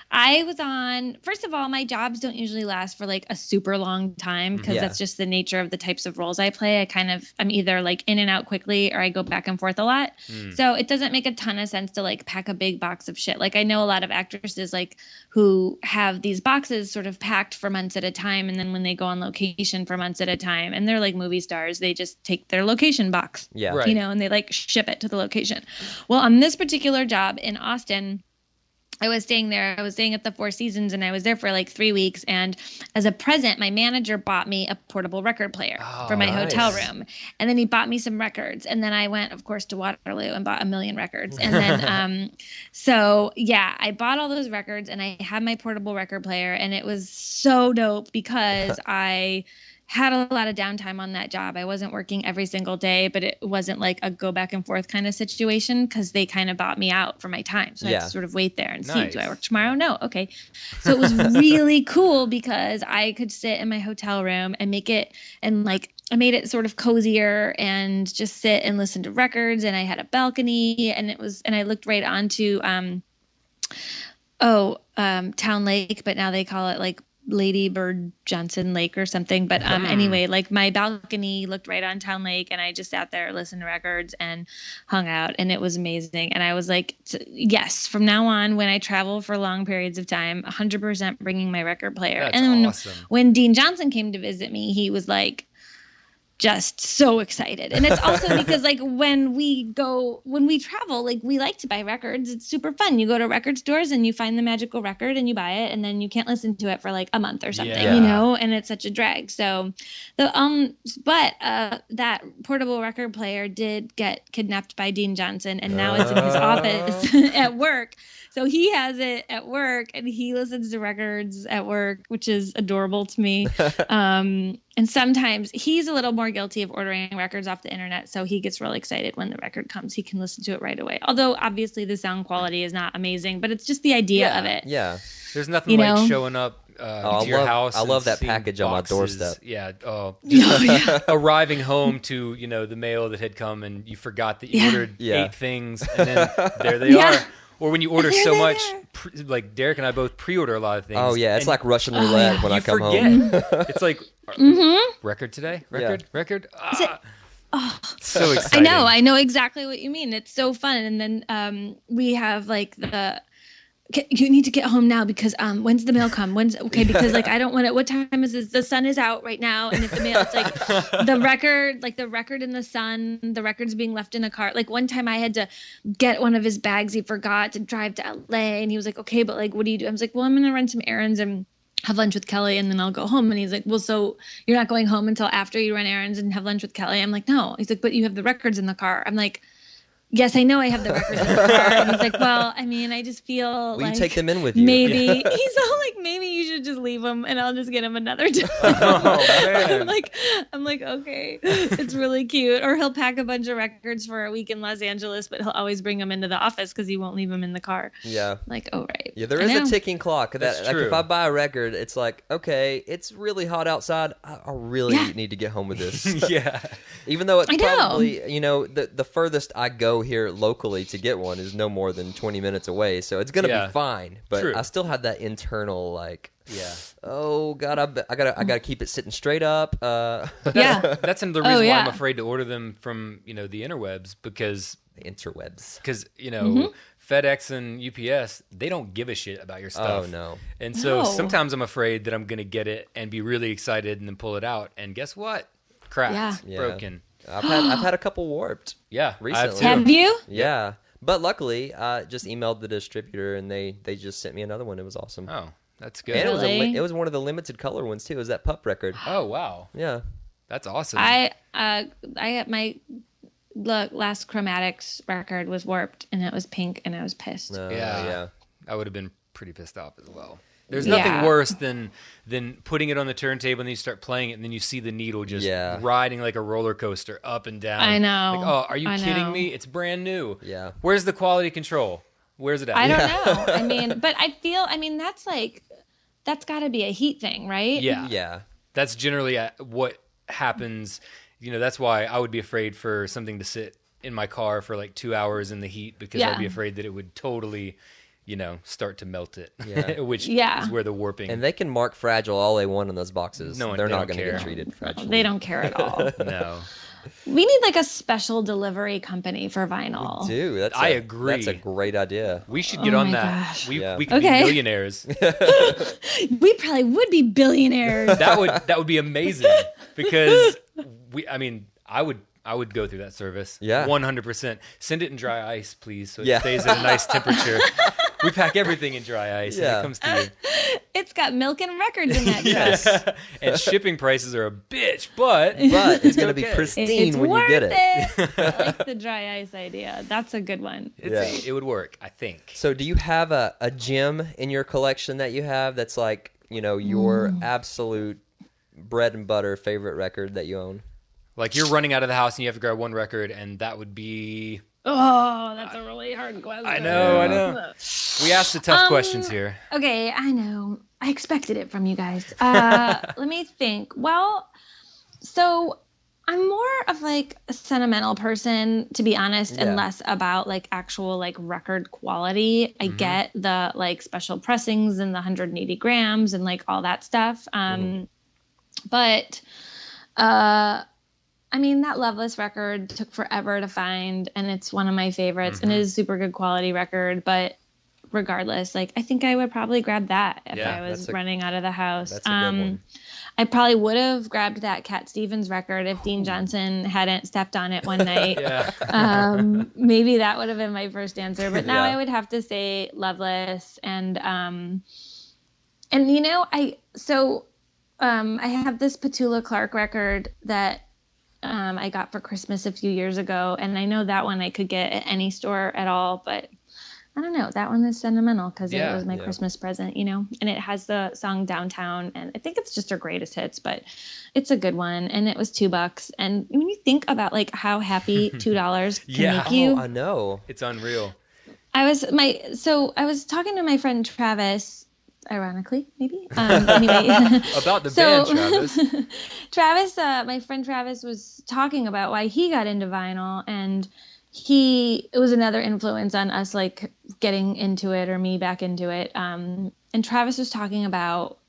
I was on, first of all, my jobs don't usually last for like a super long time because Yeah. that's just the nature of the types of roles I play. I'm either like in and out quickly or I go back and forth a lot. So it doesn't make a ton of sense to like pack a big box of shit. Like I know a lot of actresses like who have these boxes sort of packed for months at a time. And then when they go on location for months at a time and they're like movie stars, they just take their location box, Yeah. Right. you know, and they like ship it to the location. Well, on this particular job in Austin, I was staying there. I was staying at the Four Seasons and I was there for like 3 weeks. And as a present, my manager bought me a portable record player for my nice. hotel room. And then he bought me some records. And then I went, of course, to Waterloo and bought 1,000,000 records. And then, so yeah, I bought all those records and I had my portable record player. And it was so dope because I had a lot of downtime on that job. I wasn't working every single day, but it wasn't like a go back and forth kind of situation because they kind of bought me out for my time. So I had to sort of wait there and see, do I work tomorrow? No. Okay. So it was really cool because I could sit in my hotel room and make it, and like I made it sort of cozier and just sit and listen to records. And I had a balcony and I looked right onto, Town Lake, but now they call it like Lady Bird Johnson Lake or something. But anyway, like my balcony looked right on Town Lake and I just sat there, listened to records and hung out, and it was amazing. And I was like, yes, from now on, when I travel for long periods of time, 100% bringing my record player. That's and awesome. When Dean Johnson came to visit me, he was like, just so excited. And it's also because like when we travel, like we like to buy records. It's super fun. You go to record stores and you find the magical record and you buy it and then you can't listen to it for like a month or something, you know, and it's such a drag. So that portable record player did get kidnapped by Dean Johnson and now it's in his office at work. So he has it at work and he listens to records at work, which is adorable to me. And sometimes he's a little more guilty of ordering records off the internet. So he gets really excited when the record comes. He can listen to it right away. Although obviously the sound quality is not amazing, but it's just the idea of it. Yeah. There's nothing like showing up to your house. I love that seeing package boxes. on my doorstep. Yeah. Just arriving home to, the mail that had come and you forgot that you ordered 8 things and then there they are. Or when you order so much, like Derek and I both pre-order a lot of things. Oh, yeah. It's like Russian roulette when I come home. It's like, record today? Record? So exciting. I know exactly what you mean. It's so fun. And then we have like you need to get home now because when's the mail come? Because like I don't want it. What time is this? The sun is out right now, and if the mail, it's like the record in the sun. The record's being left in a car. Like one time I had to get one of his bags. He forgot to drive to LA, and he was like, "Okay, but like, what do you do?" I was like, "Well, I'm gonna run some errands and have lunch with Kelly, and then I'll go home." And he's like, "Well, so you're not going home until after you run errands and have lunch with Kelly?" I'm like, "No." He's like, "But you have the records in the car." I'm like, "Yes, I know I have the records in the car." And he's like, "Well, I mean, I just feel Will like you take them in with you? Maybe." He's all like, "Maybe you should just leave them and I'll just get them another time." Man. I'm like, okay, it's really cute. Or he'll pack a bunch of records for a week in Los Angeles, but he'll always bring them into the office because he won't leave them in the car. Yeah. I'm like, oh, right. Yeah, there is a ticking clock. That's Like true. if I buy a record, it's like, okay, it's really hot outside. I really need to get home with this. Yeah. Even though it's probably, the furthest I go here locally to get one is no more than 20 minutes away, so it's gonna be fine. But True. I still have that internal oh God, I gotta keep it sitting straight up. That's another reason why I'm afraid to order them from the interwebs because the interwebs. Because FedEx and UPS, they don't give a shit about your stuff. Oh no. And so sometimes I'm afraid that I'm gonna get it and be really excited and then pull it out and guess what? Cracked, broken. I've had a couple warped. Yeah, recently. Have you? Yeah, but luckily I just emailed the distributor and they just sent me another one. It was awesome. Oh, that's good. And it was one of the limited color ones too. It was that pup record. Oh wow. Yeah, that's awesome. I had my last Chromatics record was warped and it was pink and I was pissed. Yeah. I would have been pretty pissed off as well. There's nothing worse than putting it on the turntable and then you start playing it and then you see the needle just riding like a roller coaster up and down. I know. Like, oh, are you kidding me? It's brand new. Yeah. Where's the quality control? Where's it at? I don't know. I mean, but that's got to be a heat thing, right? Yeah. Yeah. That's generally what happens. That's why I would be afraid for something to sit in my car for like 2 hours in the heat because I'd be afraid that it would totally start to melt it. Yeah. Which is where the warping. And they can mark fragile all they want in those boxes. They're not going to get treated fragile. No, they don't care at all. No. We need like a special delivery company for vinyl. We do. I agree. That's a great idea. We should get on that. Gosh. We could be millionaires. We probably would be billionaires. That would be amazing because I would go through that service. Yeah. 100%. Send it in dry ice, please, so it stays at a nice temperature. We pack everything in dry ice when it comes to you. It's got milk and records in that truck. Yes. And shipping prices are a bitch, but it's going to be pristine It's when you get it. I like the dry ice idea. That's a good one. It would work, I think. So do you have a gem in your collection that you have that's like, your absolute bread and butter favorite record that you own? Like you're running out of the house and you have to grab one record, and that would be... Oh, that's a really hard question. I know. We asked the tough questions here. Okay, I know. I expected it from you guys. Let me think. Well, so I'm more of like a sentimental person, to be honest, and less about like actual like record quality. I get the like special pressings and the 180 grams and like all that stuff. But that Loveless record took forever to find, and it's one of my favorites, and it is a super good quality record. But regardless, like I think I would probably grab that if I was running out of the house. That's a good one. I probably would have grabbed that Cat Stevens record if Dean Johnson hadn't stepped on it one night. Maybe that would have been my first answer, but now I would have to say Loveless. And I have this Petula Clark record that I got for Christmas a few years ago, and I know that one I could get at any store at all, but I don't know. That one is sentimental because it was my Christmas present, and it has the song Downtown, and I think it's just her greatest hits, but it's a good one, and it was $2. And when you think about like how happy $2 can make you, I know, it's unreal. I was talking to my friend Travis. Ironically, maybe. Anyway, about the band, Travis. Travis, my friend Travis was talking about why he got into vinyl, and it was another influence on us, like getting into it or me back into it. And Travis was talking about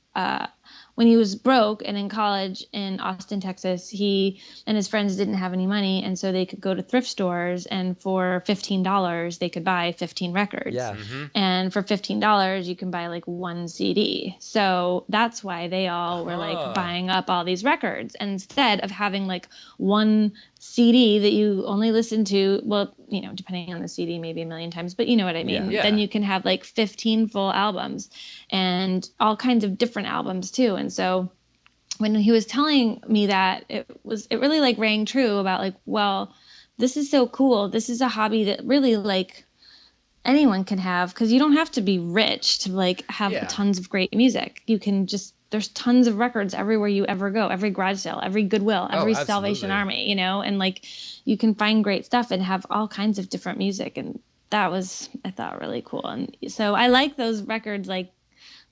when he was broke and in college in Austin, Texas, he and his friends didn't have any money, and so they could go to thrift stores, and for $15 they could buy 15 records. Yeah. And for $15 you can buy like one CD. So that's why they all were like buying up all these records instead of having like one CD that you only listen to, well, depending on the CD, maybe a million times, but you know what I mean? Yeah. Then you can have like 15 full albums and all kinds of different albums too. And so when he was telling me that, it really like rang true about like, well, this is so cool. This is a hobby that really like anyone can have, because you don't have to be rich to like have tons of great music. You can just, there's tons of records everywhere you ever go, every garage sale, every Goodwill, every Salvation Army, and like you can find great stuff and have all kinds of different music. And that was, I thought, really cool. And so I like those records like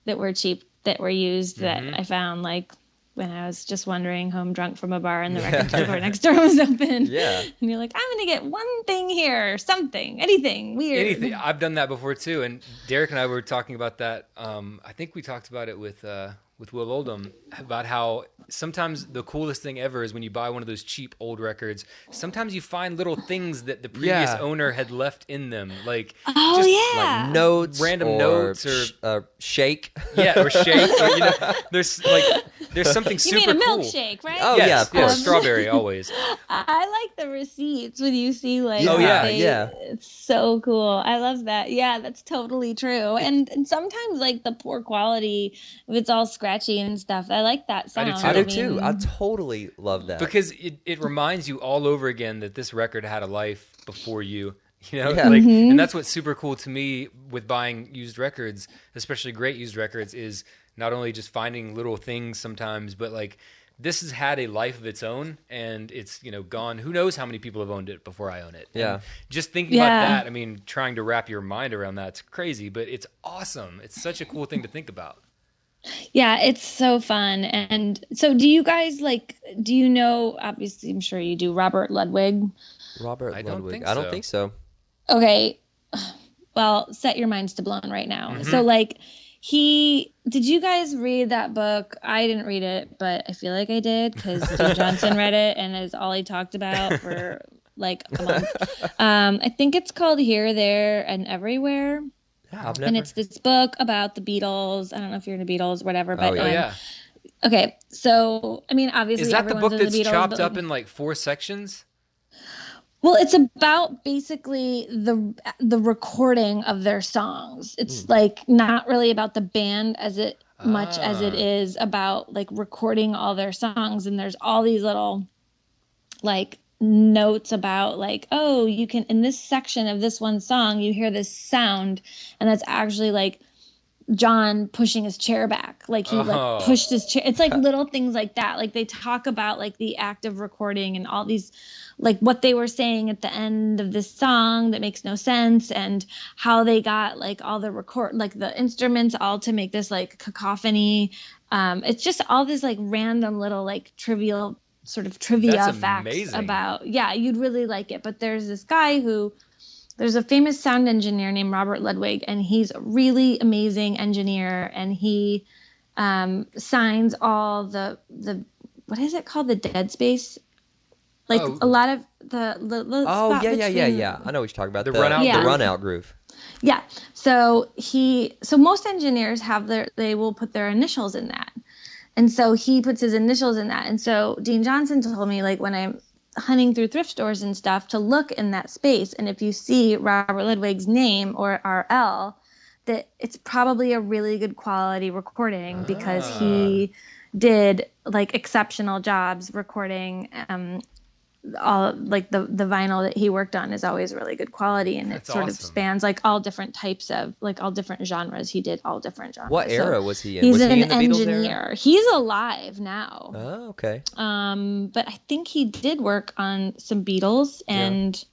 that were cheap, that were used, that I found like when I was just wandering home drunk from a bar and the record store next door was open. Yeah. And you're like, I'm going to get one thing here, something, anything weird. Anything. I've done that before too. And Derek and I were talking about that. I think we talked about it with Will Oldham, about how sometimes the coolest thing ever is when you buy one of those cheap old records. Sometimes you find little things that the previous owner had left in them, like like notes, random notes, or shake. Yeah, or shake. Or, there's something super cool. You mean a milkshake, right? Oh yes, yeah, of course. Strawberry always. I like the receipts when you see like. It's so cool. I love that. Yeah, that's totally true. And sometimes like the poor quality, if it's all scratchy and stuff, I like that sound. I do too. I totally love that. Because it reminds you all over again that this record had a life before you. And that's what's super cool to me with buying used records, especially great used records, is not only just finding little things sometimes, but like this has had a life of its own, and it's gone. Who knows how many people have owned it before I own it? Yeah. And just thinking about that, I mean, trying to wrap your mind around that's crazy, but it's awesome. It's such a cool thing to think about. Yeah, it's so fun. And so do you guys obviously I'm sure you do, Robert Ludwig? Robert I Ludwig. don't think I don't think so. Okay. well, set your minds to blown right now. Mm-hmm. So did you guys read that book? I didn't read it, but I feel like I did because Dean Johnson read it and is all he talked about for like a month. I think it's called Here, There, and Everywhere. Yeah, and it's this book about the Beatles. I don't know if you're into Beatles, whatever. But yeah. Okay, so I mean, obviously, Is that the book everyone's that's into the Beatles, chopped but, up in like 4 sections? Well, it's about basically the recording of their songs. It's like not really about the band much as it is about like recording all their songs. And there's all these little like notes about like, oh, you can in this section of this one song, you hear this sound, and that's actually like John pushing his chair back, like he like pushed his chair. It's like little things like that. Like they talk about like the act of recording and all these, like what they were saying at the end of this song that makes no sense, and how they got like all the like the instruments all to make this like cacophony. It's just all this like random little like trivia facts about. Yeah, you'd really like it. But there's this guy there's a famous sound engineer named Robert Ludwig, and he's a really amazing engineer, and he signs all the what is it called? The dead space? Like a lot of the yeah. I know what you're talking about. The run out groove. Yeah. So most engineers they will put their initials in that. And so he puts his initials in that. And so Dean Johnson told me, like, when I'm hunting through thrift stores and stuff, to look in that space. And if you see Robert Ludwig's name or RL, that it's probably a really good quality recording because he did like exceptional jobs recording. All like the vinyl that he worked on is always really good quality, and it sort of spans like all different types of like all different genres. He did all different genres. What era was he in? He's was an he in the engineer. He's alive now. Oh, okay. But I think he did work on some Beatles and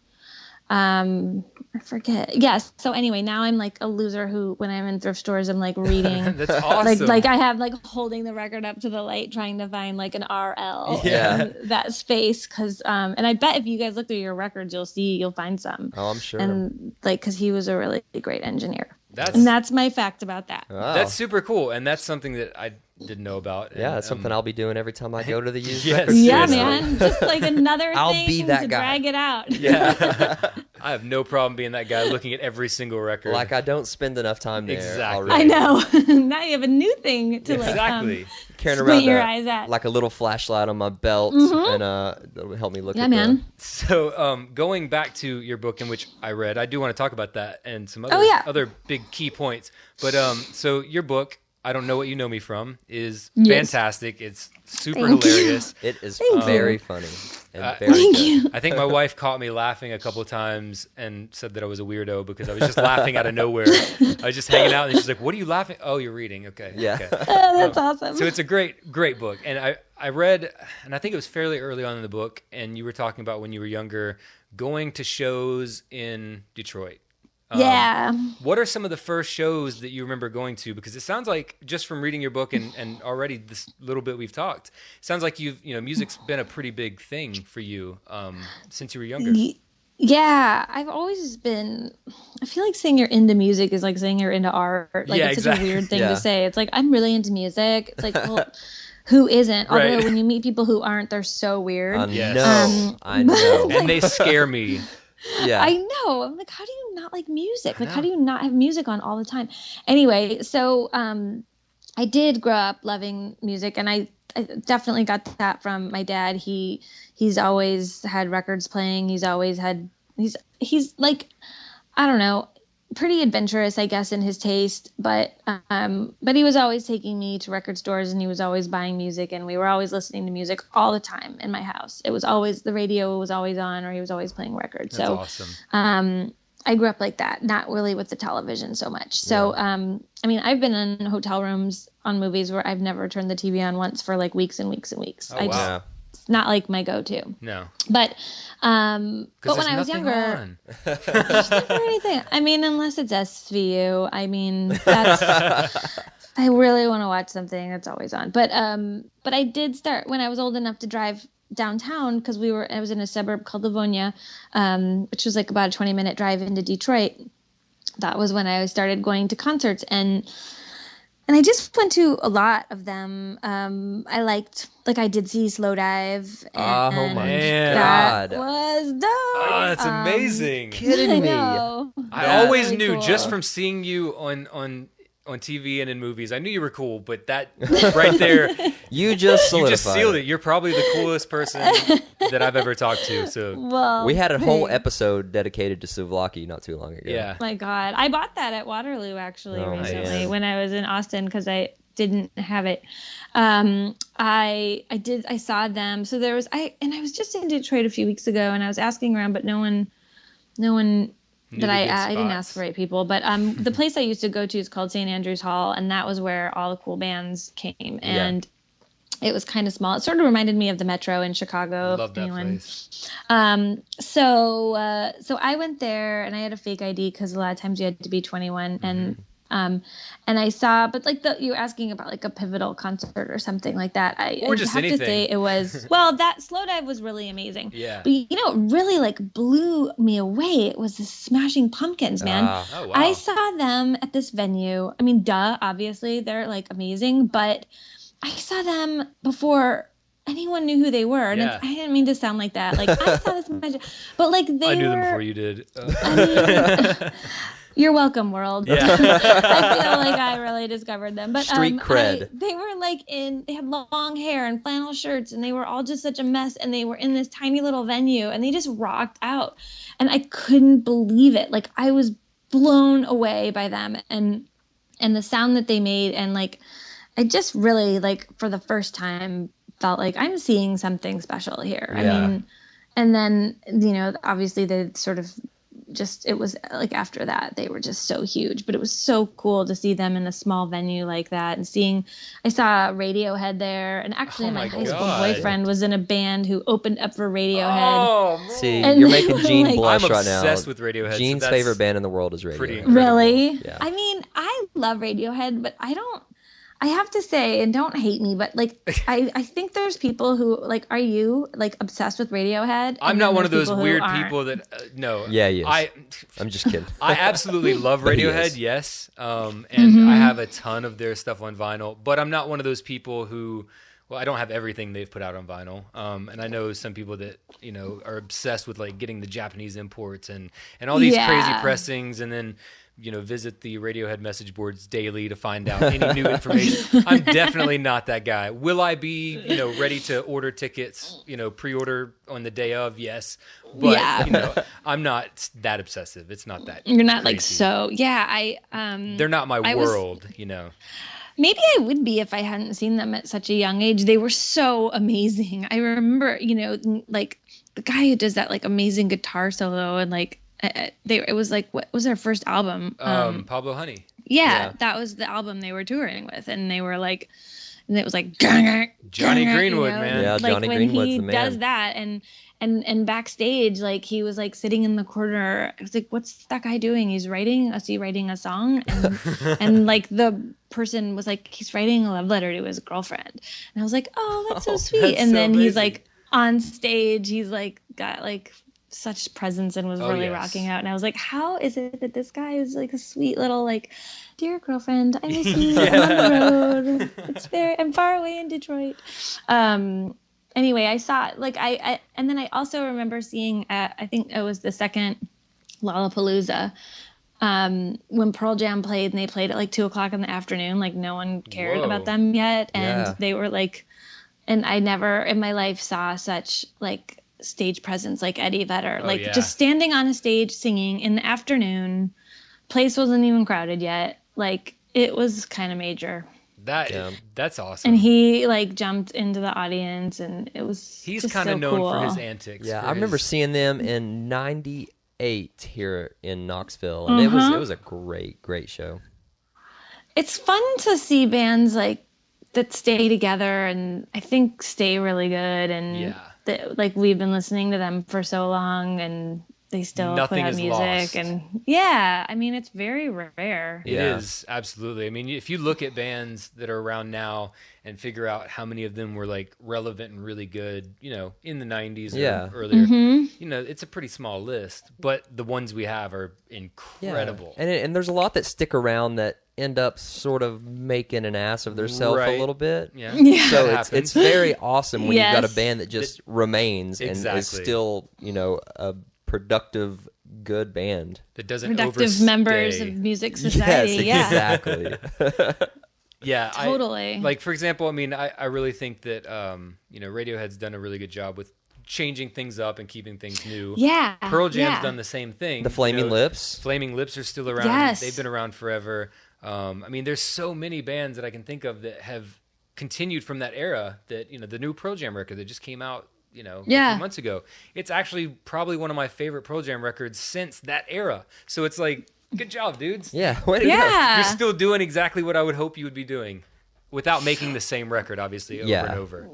I forget. Yes. So anyway, now I'm like a loser who, when I'm in thrift stores, I'm like reading. That's awesome. Like I have like holding the record up to the light, trying to find like an RL in that space. And I bet if you guys look through your records, you'll find some. Oh, I'm sure. And like, because he was a really great engineer. That's my fact about that. Wow. That's super cool, and that's something that I didn't know about. Yeah, that's something I'll be doing every time I go to the used Yes, record Yeah, store. man. Just like another I'll thing be that to guy. drag it out. Yeah. I have no problem being that guy looking at every single record. Like I don't spend enough time there. Exactly. Already. I know. Now you have a new thing to exactly. Carrying squint around your eyes at. like a little flashlight on my belt, and that'll help me look. Yeah, at man. So, going back to your book, in which I read, I do want to talk about that and some other big key points. But so your book, I Don't Know What You Know Me From, is fantastic. It's super hilarious. It is Thank very you. funny and very good. I think my wife caught me laughing a couple of times and said that I was a weirdo because I was just laughing out of nowhere. I was just hanging out, and she's like, "What are you laughing? Oh, you're reading. Okay, Yeah. okay." Oh, that's awesome. So it's a great book, and I read, and I think it was fairly early on in the book, and you were talking about when you were younger going to shows in Detroit. Yeah. What are some of the first shows that you remember going to? Because it sounds like, just from reading your book and already this little bit we've talked, it sounds like music's been a pretty big thing for you since you were younger. Yeah, I've always been. I feel like saying you're into music is like saying you're into art. Like it's such a weird thing to say. It's like I'm really into music. It's like, well, who isn't? Although when you meet people who aren't, they're so weird. I know. And they scare me. Yeah, I know. I'm like, how do you not like music? Like, how do you not have music on all the time? Anyway, so I did grow up loving music, and I definitely got that from my dad. He's always had records playing. He's like, I don't know, pretty adventurous, I guess, in his taste, but he was always taking me to record stores, and he was always buying music, and we were always listening to music all the time in my house. It was always, the radio was always on, or he was always playing records. That's awesome. I grew up like that, not really with the television so much. So, I mean, I've been in hotel rooms on movies where I've never turned the TV on once for like weeks and weeks and weeks. Oh, wow. It's not like my go-to. No. But when I was younger, there's never anything. I mean, unless it's SVU. I mean, that's. I really want to watch something that's always on. But I did start when I was old enough to drive downtown, because I was in a suburb called Livonia, which was like about a 20-minute drive into Detroit. that was when I started going to concerts, and I just went to a lot of them. I did see Slow Dive, and Oh my that God. was dope. Oh, that's amazing. Kidding I me. know. I That's always really knew cool. just from seeing you on TV and in movies. I knew you were cool, but that right there, You just you solidified just sealed it. You're probably the coolest person that I've ever talked to. So Well, We had a whole thanks. episode dedicated to Souvlaki not too long ago. yeah, My God, I bought that at Waterloo actually Oh, recently man. when I was in Austin because I didn't have it. I saw them. So there was I was just in Detroit a few weeks ago, and I was asking around, but no one Knew that the good I didn't spots. ask the right people. But the place I used to go to is called St. Andrews Hall, and that was where all the cool bands came. And it was kind of small. It sort of reminded me of the Metro in Chicago. Love that anyone. place. So I went there, and I had a fake ID because a lot of times you had to be 21, and I saw, but like you were asking about like a pivotal concert or something like that. Or I just have anything. to say it was, well, that Slow Dive was really amazing. Yeah. But what really like blew me away, it was the Smashing Pumpkins, man. Oh, wow. I saw them at this venue. I mean, obviously they're like amazing, but I saw them before anyone knew who they were. And Yeah. I didn't mean to sound like that. Like I saw this magic, but like they I knew them were- before you did. I mean, you're welcome, world. Yeah. I feel like I really discovered them. But Street cred. they were like they had long hair and flannel shirts, and they were all just such a mess. And they were in this tiny little venue, and they just rocked out. And I couldn't believe it. Like I was blown away by them and the sound that they made. And like I just really like for the first time felt like I'm seeing something special here. Yeah. I mean, and then obviously they sort of just, it was like after that they were just so huge, but it was so cool to see them in a small venue like that. And I saw Radiohead there, and actually Oh my my high school God. boyfriend was in a band who opened up for Radiohead. Oh, man. See, And you're they making were Gene like- blush I'm right now. obsessed with Radiohead. so Gene's that's favorite band in the world is pretty Radiohead. incredible. Really? Yeah. I mean, I love Radiohead, but I have to say, and don't hate me, but like I think there's people who like, are you like obsessed with Radiohead? I'm And not then one of there's those people who weird aren't. people that no. Yeah, he is. I I'm just kidding. I absolutely love But he Radiohead, is. yes. And Mm-hmm. I have a ton of their stuff on vinyl, but I'm not one of those people who, well, I don't have everything they've put out on vinyl. And I know some people that, are obsessed with like getting the Japanese imports and all these crazy Yeah. pressings, and then, visit the Radiohead message boards daily to find out any new information. I'm definitely not that guy. Will I be, ready to order tickets, pre-order on the day of? Yes. But, Yeah. I'm not that obsessive. It's not that You're not like crazy. so. Yeah, They're not my I was- world, maybe I would be if I hadn't seen them at such a young age. They were so amazing. I remember, like the guy who does that like amazing guitar solo, and like it was like, what was their first album? Pablo Honey. Yeah, Yeah. that was the album they were touring with, and they were like, and it was like Johnny Greenwood, man. Yeah, like Johnny when Greenwood's he the man. does that, and backstage, like he was like sitting in the corner. I was like, what's that guy doing? Is he writing a song? And like the person was like, he's writing a love letter to his girlfriend. And I was like, oh, that's so sweet. that's And so then he's amazing. like on stage, he's like got like such presence and was Oh, really yes. rocking out. And I was like, how is it that this guy is like a sweet little like, dear girlfriend, I miss you. I'm on the road. I'm far away in Detroit. Anyway, I saw like and then I also remember seeing I think it was the second Lollapalooza when Pearl Jam played, and they played at like 2:00 in the afternoon. Like no one cared Whoa. about them yet, and Yeah. they were like, and I never in my life saw such like stage presence like Eddie Vedder, Oh, like yeah. just standing on a stage singing in the Mm-hmm. place wasn't even crowded yet. Like it was kind of major. That's awesome. And he like jumped into the audience, and it was He's just kind of so known cool. for his antics. Yeah, for I remember his- seeing them in '98 here in Knoxville, and it was a great show. It's fun to see bands like that stay together, and I think stay really good, and Yeah. that, like we've been listening to them for so long, and they still Nothing put out is music. lost. And yeah, I mean, it's very rare. It is, absolutely. I mean, if you look at bands that are around now and figure out how many of them were like relevant and really good, you know, in the 90s or earlier, you know, it's a pretty small list, but the ones we have are incredible. And there's a lot that stick around that end up sort of making an ass of themselves a little bit. Yeah. So it's very awesome when you've got a band that just remains and Exactly. is still, you know, a productive, good band. That doesn't Productive overstay. members of music society. Yes, exactly. Yeah, Totally. like, for example, I mean, I really think that, you know, Radiohead's done a really good job with changing things up and keeping things new. Yeah. Pearl Jam's done the same thing. The Flaming Lips. Flaming Lips are still around. Yes. They've been around forever. I mean, there's so many bands that I can think of that have continued from that era that, you know, the new Pearl Jam record that just came out, you know, a few months ago. It's actually probably one of my favorite Pearl Jam records since that era. So it's like, good job, dudes. Yeah, way to go. You're still doing exactly what I would hope you would be doing without making the same record, obviously, over and over.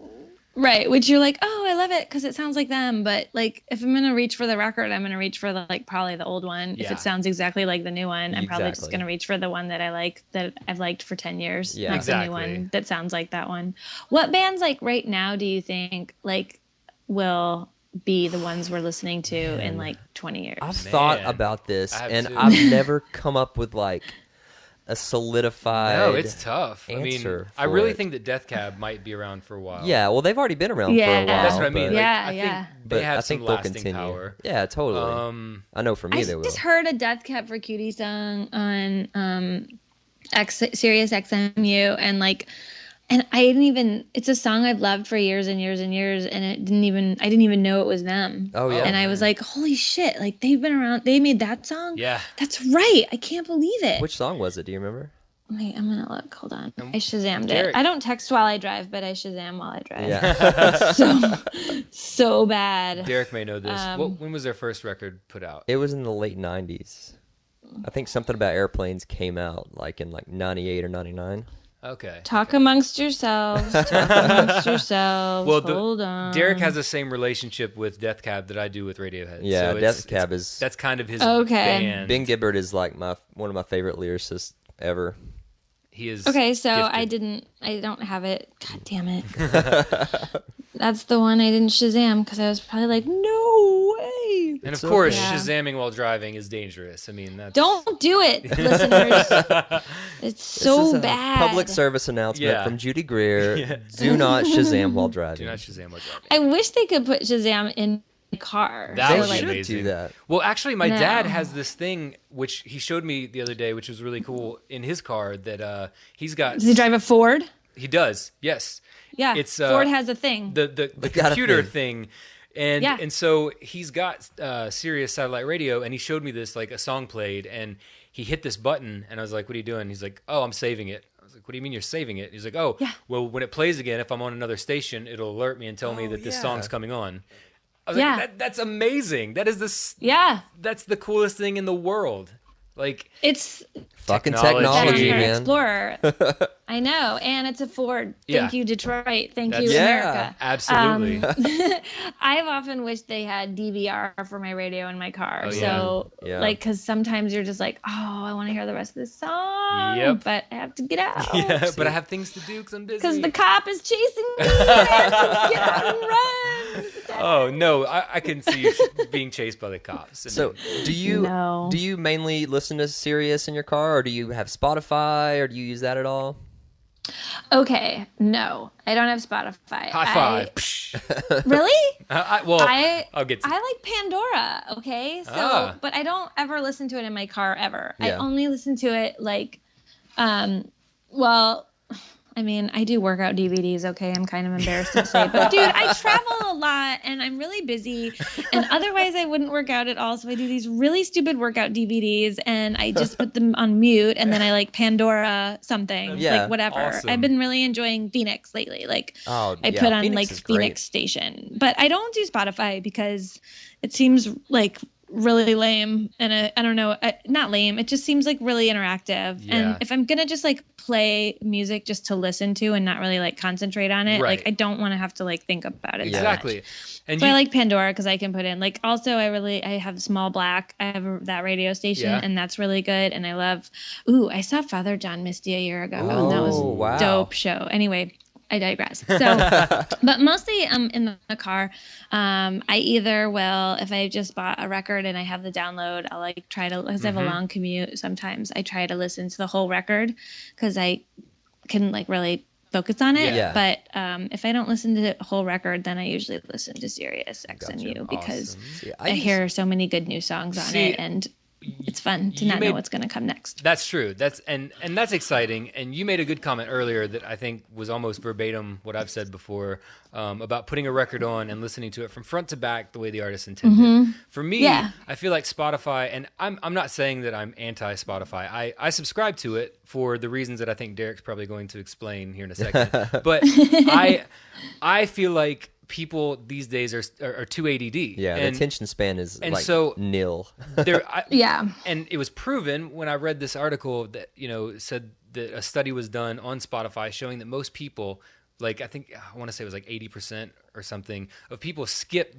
Right, which you're like, oh, I love it because it sounds like them. But like, if I'm gonna reach for the record, I'm gonna reach for probably the old one. If it sounds exactly like the new one, I'm probably just gonna reach for the one that I like, that I've liked for 10 years. Yeah, not the new one that sounds like that one. What bands like right now do you think like will be the ones we're listening to in like 20 years? I've thought about this, and I've never come up with like a solidified. No, it's tough. Answer I mean, I really think that Death Cab might be around for a while. Yeah, well, they've already been around for a while. That's what I mean. But, I think they have some lasting power. Yeah, totally. I know for me they will. I just heard a Death Cab for Cutie song on Sirius XMU, and like, and I didn't even. It's a song I've loved for years and years and years, and I didn't even know it was them. Oh yeah. And I was like, holy shit! Like they've been around. They made that song. Yeah. That's right. I can't believe it. Which song was it? Do you remember? Wait, I'm gonna look. Hold on. I Shazammed it. I don't text while I drive, but I Shazam while I drive. Yeah. so bad. Derek may know this. When was their first record put out? It was in the late 90s. I think something about airplanes came out like in like 98 or 99. Okay. Talk amongst yourselves. Well, Hold on. Derek has the same relationship with Death Cab that I do with Radiohead. Yeah, so Death Cab is. That's kind of his band. Ben Gibbard is like one of my favorite lyricists ever. He is okay, so gifted. I don't have it. God damn it. That's the one I didn't Shazam because I was probably like, no way. And of course, Shazamming while driving is dangerous. I mean, that's... Don't do it, listeners. It's so bad. Public service announcement from Judy Greer. Do not Shazam while driving. Do not Shazam while driving. I wish they could put Shazam in the car. That would be amazing. Do that. Well, actually, my dad has this thing, which he showed me the other day, which was really cool, in his car that he's got... Does he drive a Ford? He does, yes. Yeah, it's, Ford has a thing. The computer thing. And so he's got Sirius satellite radio, and he showed me this, like a song played, and he hit this button, and I was like, what are you doing? He's like, oh, I'm saving it. I was like, what do you mean you're saving it? He's like, oh, well, when it plays again, if I'm on another station, it'll alert me and tell me that this song's coming on. I was like, that's amazing. That is this. Yeah. That's the coolest thing in the world. Like, it's fucking technology, man. Explorer. I know, and it's a Ford. Thank you, Detroit. Thank you, America. Absolutely. I've often wished they had DVR for my radio in my car. Oh, so, like, because sometimes you're just like, oh, I want to hear the rest of this song, but I have to get out. Yeah, but I have things to do because I'm busy. Because the cop is chasing me. I have to get out and run. Oh no, I can see you being chased by the cops. So, do you mainly listen to Sirius in your car, or do you have Spotify, or do you use that at all? Okay, no, I don't have Spotify. High five. Really? I'll get to I like Pandora, okay? So, but I don't ever listen to it in my car ever. Yeah. I only listen to it like, I mean, I do workout DVDs, okay? I'm kind of embarrassed to say. But, dude, I travel a lot, and I'm really busy. And otherwise, I wouldn't work out at all. So I do these really stupid workout DVDs, and I just put them on mute, and then I, like, Pandora something. Yeah, like, whatever. Awesome. I've been really enjoying Phoenix lately. Like, I put on, Phoenix, like, Phoenix Station. But I don't do Spotify because it seems like really lame, and I don't know, not lame. It just seems like really interactive. Yeah. And if I'm gonna just like play music just to listen to and not really like concentrate on it, Right. like I don't want to have to like think about it. Exactly. That much. And So I like Pandora because I can put in like. Also, I have Small Black. I have that radio station, Yeah. and that's really good. And I love. Ooh, I saw Father John Misty a year ago, and that was wow. dope show. Anyway. I digress. So, but mostly in the car, I either will, if I just bought a record and I have the download, I'll like try to, because I have a long commute, sometimes I try to listen to the whole record because I can like really focus on it. Yeah. But if I don't listen to the whole record, then I usually listen to Sirius XMU because Awesome. I hear so many good new songs on it, and it's fun to not know what's going to come next. That's true. That's exciting. And you made a good comment earlier that I think was almost verbatim what I've said before about putting a record on and listening to it from front to back the way the artist intended. For me, I feel like Spotify, and I'm not saying that I'm anti-Spotify. I subscribe to it for the reasons that I think Derek's probably going to explain here in a second. But I feel like people these days are too ADD. Yeah, the attention span is like so nil. And it was proven when I read this article that said that a study was done on Spotify showing that most people, like I want to say it was like 80% or something of people skip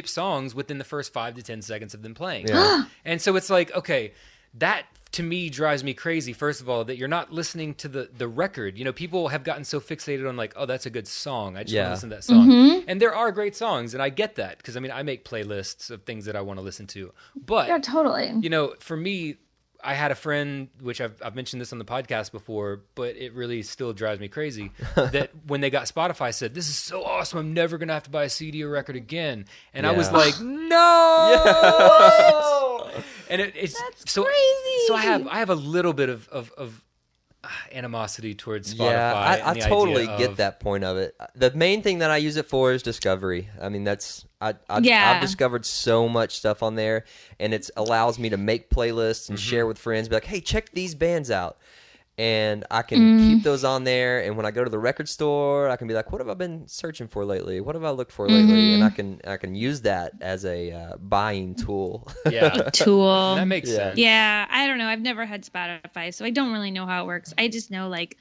songs within the first 5 to 10 seconds of them playing. Yeah. And so it's like, okay, that to me drives me crazy. First of all, that you're not listening to the record. People have gotten so fixated on like, oh, that's a good song, I just want to listen to that song. And there are great songs, and I get that because I make playlists of things that I want to listen to. But yeah, totally. For me, I had a friend, which I've mentioned this on the podcast before, but it really still drives me crazy, that when they got Spotify said, this is so awesome, I'm never going to have to buy a CD or record again. And I was like, no! And it's That's so crazy. So I have a little bit of animosity towards Spotify. Yeah, I and the totally idea get of, that point of it. The main thing that I use it for is discovery. I've discovered so much stuff on there, and it allows me to make playlists and share with friends. Be like, hey, check these bands out. And I can keep those on there. And when I go to the record store, I can be like, what have I been searching for lately? What have I looked for lately? And I can use that as a buying tool. Yeah. Tool. That makes sense. Yeah, I don't know. I've never had Spotify, so I don't really know how it works. I just know like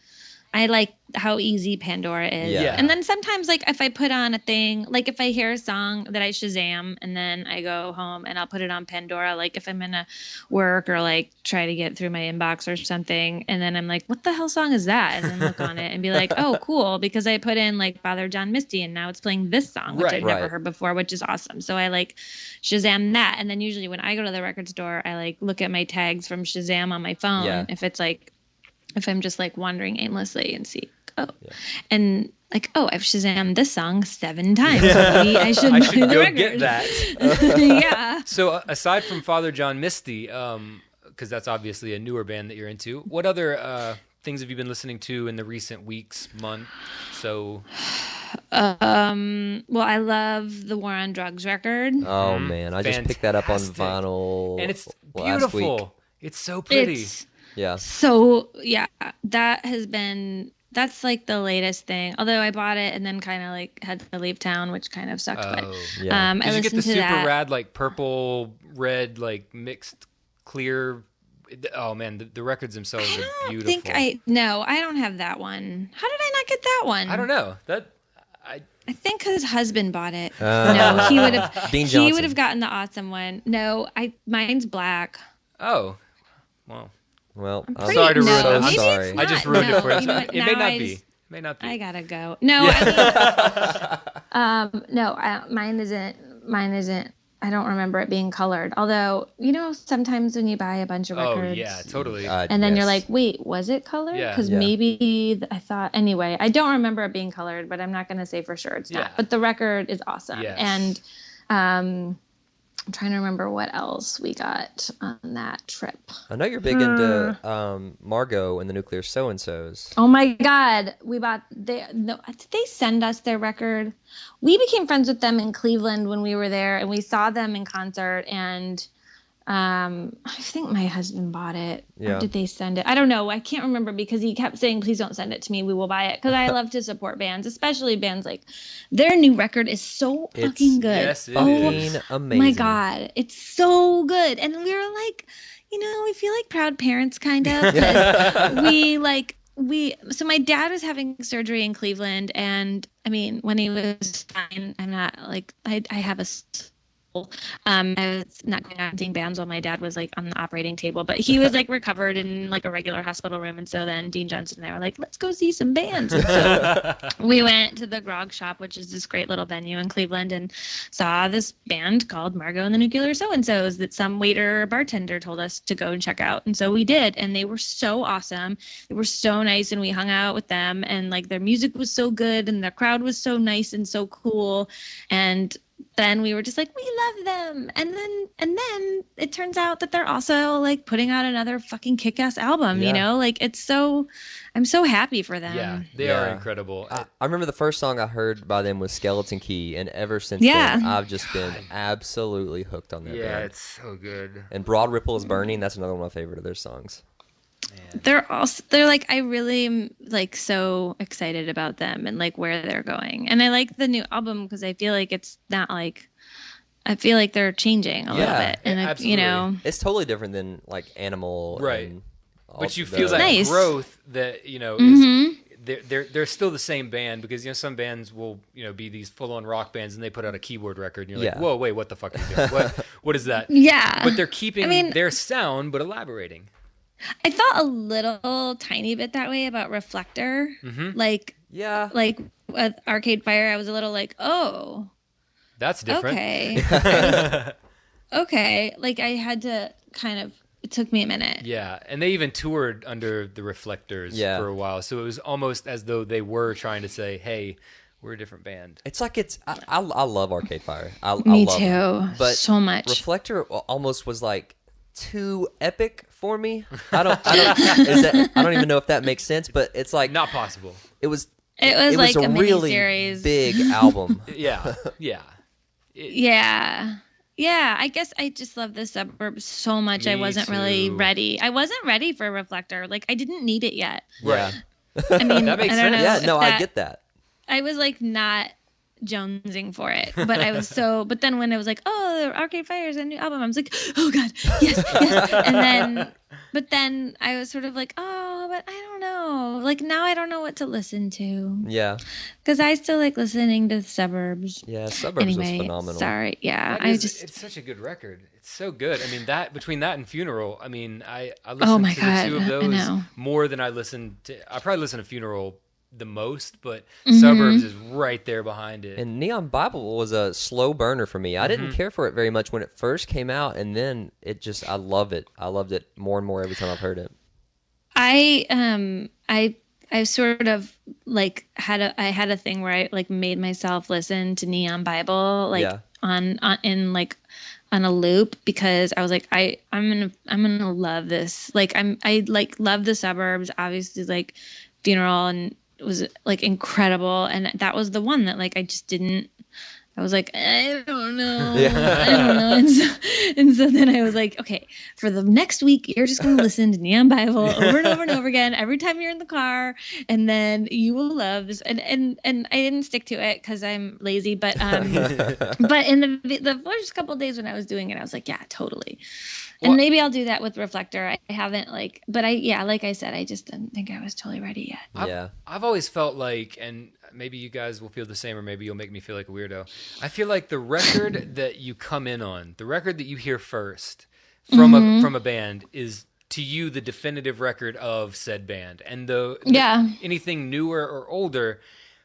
I like how easy Pandora is. Yeah. And then sometimes like if I put on a thing, like if I hear a song that I Shazam and then I go home and I'll put it on Pandora, like if I'm in a work or like try to get through my inbox or something, and then I'm like, what the hell song is that? And then look on it and be like, oh, cool, because I put in like Father John Misty and now it's playing this song, which I've never heard before, which is awesome. So I like Shazam that. And then usually when I go to the record store, I like look at my tags from Shazam on my phone. If I'm just like wandering aimlessly and see, and like, I've Shazammed this song 7 times. Maybe I should go record. get that. Yeah. So aside from Father John Misty, because that's obviously a newer band that you're into, what other things have you been listening to in the recent weeks, month? So, well, I love the War on Drugs record. Oh man, I just picked that up on Fantastic. vinyl, And it's last week. beautiful. It's so pretty. Yeah. So yeah, that's like the latest thing. Although I bought it and then kind of like had to leave town, which kind of sucked. But yeah. I Did you listened get the to super that. rad like purple red like mixed clear? Oh man, the records themselves are beautiful. I don't have that one. How did I not get that one? I don't know I think his husband bought it. No, he would have. Dean He Johnson. would have gotten the awesome one. No, mine's black. Oh, well. Well, I'm Sorry to ruin so that. Maybe sorry. it's I just not. ruined No, it for you. you know what? It may Now not I be. just- It may not be. I gotta go. No, mine isn't. I don't remember it being colored. Although, sometimes when you buy a bunch of records, yeah, totally. and then you're like, wait, was it colored? Yeah. Because maybe I thought. Anyway, I don't remember it being colored, but I'm not going to say for sure it's not. But the record is awesome, Yes. and I'm trying to remember what else we got on that trip. I know you're big into Margot and the Nuclear So-and-Sos. Oh my God, did they send us their record? We became friends with them in Cleveland when we were there, and we saw them in concert, and I think my husband bought it. Yeah. Or did they send it? I don't know. I can't remember because he kept saying, please don't send it to me. We will buy it. Because I love to support bands, especially bands like their new record is so fucking good. Yes, it Fucking is. amazing. My God. It's so good. And we were like, we feel like proud parents kind of. 'Cause so my dad was having surgery in Cleveland. And I mean, when he was fine, I'm not like, I have a I was not going out and seeing bands while my dad was like on the operating table, but he was like recovered in like a regular hospital room. And so then Dean Johnson and I were like, let's go see some bands. And so we went to the Grog Shop, which is this great little venue in Cleveland, and saw this band called Margot and the Nuclear So-and-Sos that some waiter or bartender told us to go and check out. And so we did. And they were so awesome. They were so nice. And we hung out with them, and like their music was so good, and the crowd was so nice and so cool. And then we were just like, we love them. And then it turns out that they're also like putting out another fucking kick-ass album, like I'm so happy for them. Yeah, they are incredible. I remember the first song I heard by them was Skeleton Key, and ever since then I've just been absolutely hooked on their band. Yeah, it's so good. And Broad Ripple is Burning, that's another one of my favorite of their songs. Man. They're like, I really am like so excited about them and like where they're going. And I like the new album because I feel like it's not like, I feel like they're changing a little bit. And absolutely. It's totally different than like Animal. Right. And but you feel that nice growth that, is, they're still the same band, because, some bands will, be these full on rock bands and they put out a keyboard record and you're like, whoa, wait, what the fuck are you doing? What is that? Yeah. But they're keeping their sound, but elaborating. I felt a little tiny bit that way about Reflector. Mm-hmm. Like with Arcade Fire, I was a little like, oh, that's different. Okay. Okay. Like I had to it took me a minute. Yeah. And they even toured under the Reflectors for a while. So it was almost as though they were trying to say, hey, we're a different band. It's like I love Arcade Fire. Me love too. them. But so much. Reflector almost was like too epic for me. I don't even know if that makes sense, but it's like not possible. It was like a a really miniseries. big album. Yeah. Yeah, I guess I just love the Suburbs so much. Me I wasn't too. really ready. I wasn't ready for Reflector. Like I didn't need it yet. Yeah. I mean, That makes I don't sense. know Yeah, if no, I get that. I was like not jonesing for it, but I was but then when it was like, oh, Arcade Fire is a new album, I was like, oh god, yes. But then I was sort of like, oh, but I don't know. Like now I don't know what to listen to. Yeah. Because I still like listening to Suburbs. Yeah, Suburbs was phenomenal. Sorry, yeah. It's such a good record. It's so good. I mean, between that and Funeral, I mean, I listened to the two of those more than I probably listen to Funeral the most, but Suburbs is right there behind it. And Neon Bible was a slow burner for me. I didn't care for it very much when it first came out, and then I love it. I loved it more and more every time I've heard it. I sort of like had a thing where I like made myself listen to Neon Bible like on a loop, because I was like I'm gonna love this. Like I love the Suburbs, obviously, like Funeral, and it was like incredible, and that was the one that like I was like, I don't know. I don't know. And so then I was like, okay, for the next week, you're just going to listen to Neon Bible over and over and over again every time you're in the car, and then you will love this. And I didn't stick to it because I'm lazy, but but in the first couple of days when I was doing it, I was like, yeah, totally. And maybe I'll do that with Reflector. I haven't like I said, I just didn't think I was totally ready yet. I've always felt like, and maybe you guys will feel the same, or maybe you'll make me feel like a weirdo. I feel like the record that you come in on, the record that you hear first from a band, is to you the definitive record of said band. And anything newer or older,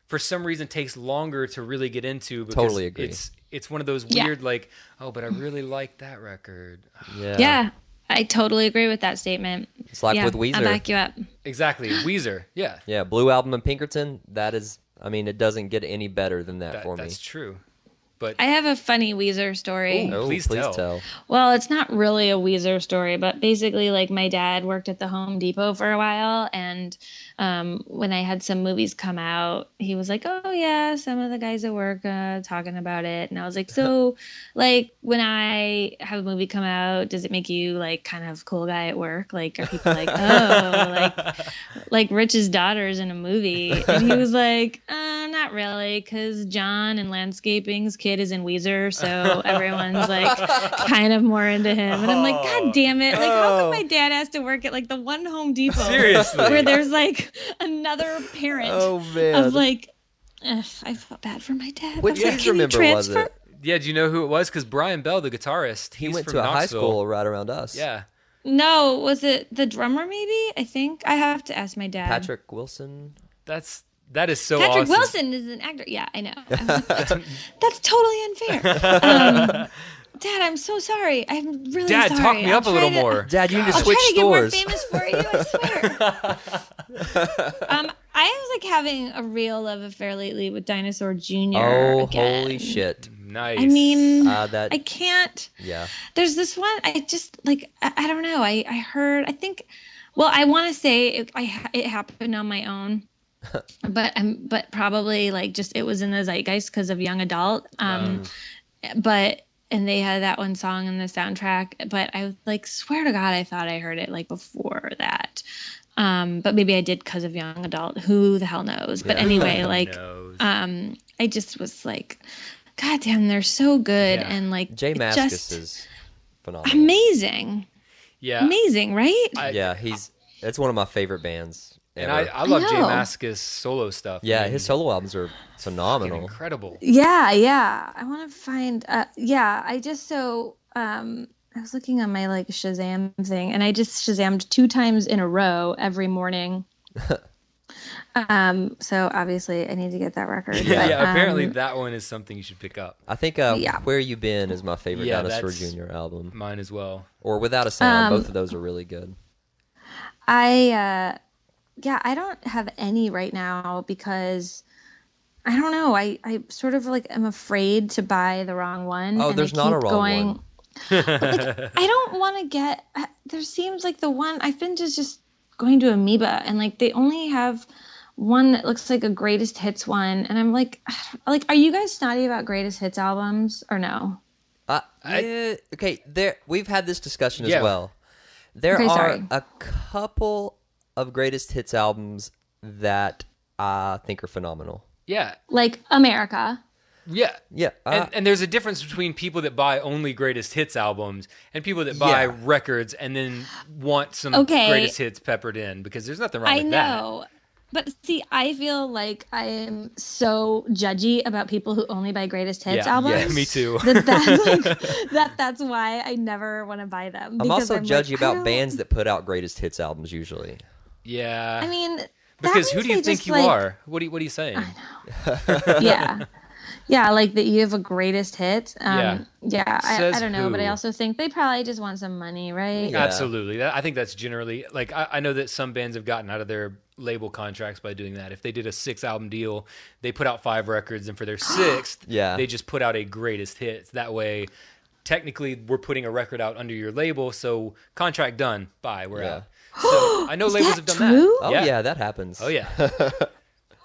for some reason, takes longer to really get into. Because totally agree. It's one of those weird, like, oh, but I really like that record. Yeah, I totally agree with that statement. It's like with Weezer. I'll back you up. Exactly, Weezer. Yeah. Yeah, Blue Album and Pinkerton. That is, I mean, it doesn't get any better than that for me. That's true. But I have a funny Weezer story. Ooh. Please tell. Well, it's not really a Weezer story, but basically, like, my dad worked at the Home Depot for a while, and when I had some movies come out, he was like, "Oh yeah, some of the guys at work talking about it," and I was like, "So, like, when I have a movie come out, does it make you like kind of cool guy at work? Like, are people like, oh, like Rich's daughter's in a movie?" And he was like, "Not really, because John in landscaping's kid is in Weezer, so everyone's like kind of more into him." And I'm like, God damn it! Like, how come my dad has to work at like the one Home Depot Seriously, where there's like another parent of like, I felt bad for my dad. Which Weezer member was it? Yeah, do you know who it was? Because Brian Bell, the guitarist, he went from to a Knoxville. high school right around us. Yeah. No, was it the drummer? Maybe, I think I have to ask my dad. Patrick Wilson. That is so Patrick awesome. Wilson is an actor. Yeah, I know. I'm like, that's totally unfair. Dad, I'm so sorry. I'm really sorry. Dad, talk me up a little more. Dad, you need to I'll switch try to stores. get more famous for you, I swear. I was like having a real love affair lately with Dinosaur Jr. Oh, again. holy shit. Nice. I mean, I can't. Yeah. There's this one, I just, like, I don't know. I heard, I think, well, I want to say it happened on my own. but probably like just it was in the zeitgeist because of young adult. And they had that one song in the soundtrack, but I like swear to God I thought I heard it like before that. But maybe I did because of young adult. Who the hell knows? But anyway, like I just was like, God damn, they're so good. Yeah. And like Jay Mascis is phenomenal. Amazing. Yeah. Amazing, right? That's one of my favorite bands. And ever. I love Jay Mascis solo stuff. Yeah, his solo albums are phenomenal. Incredible. Yeah. I want to find. I just I was looking on my like Shazam thing, and I just Shazammed 2 times in a row every morning. So obviously I need to get that record. Yeah, apparently that one is something you should pick up. I think Where You Been is my favorite Dinosaur Jr. album. Mine as well. Or Without a Sound. Both of those are really good. I don't have any right now because I don't know. I sort of like am afraid to buy the wrong one. Oh, and there's I not keep a wrong going, one. But like, I don't want to get. There seems like the one I've been just going to Amoeba, and like they only have one that looks like a greatest hits one, and I'm like, are you guys snotty about greatest hits albums or no? Okay, we've had this discussion as well. There are a couple of greatest hits albums that I think are phenomenal. Yeah. Like America. Yeah. Yeah. And there's a difference between people that buy only greatest hits albums and people that buy records and then want some greatest hits peppered in, because there's nothing wrong with that. I know. But see, I feel like I am so judgy about people who only buy greatest hits albums. Yeah, me too. That's why I never want to buy them. I'm also judgy about bands that put out greatest hits albums usually. Yeah. I mean, because who do you think you are? What are you saying? I know. Yeah, like that you have a greatest hit. I don't know, but I also think they probably just want some money, right? Yeah. Absolutely. I think that's generally, like, I know that some bands have gotten out of their label contracts by doing that. If they did a 6-album deal, they put out 5 records, and for their 6th, they just put out a greatest hits. That way, technically, we're putting a record out under your label, so contract done, bye, we're out. So I know labels have done that. Oh, yeah, that happens. Oh, yeah.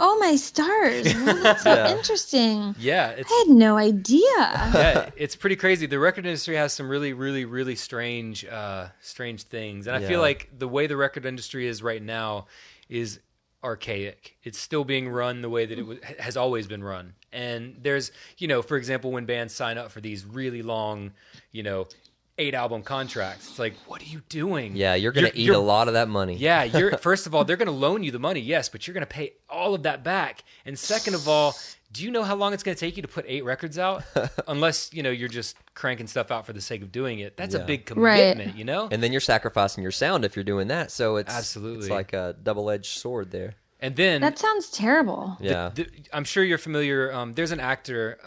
Oh, my stars. Well, that's so interesting. Yeah. I had no idea. Yeah, it's pretty crazy. The record industry has some really, really, really strange things. And I feel like the way the record industry is right now is archaic. It's still being run the way that it has always been run. And there's, for example, when bands sign up for these really long, 8-album contracts. It's like, what are you doing? Yeah, you're going to eat a lot of that money. Yeah, first of all, they're going to loan you the money, yes, but you're going to pay all of that back. And second of all, do you know how long it's going to take you to put 8 records out? Unless, you're just cranking stuff out for the sake of doing it. That's a big commitment, And then you're sacrificing your sound if you're doing that. So it's absolutely, it's like a double-edged sword there. And then that sounds terrible. Yeah. I'm sure you're familiar. There's an actor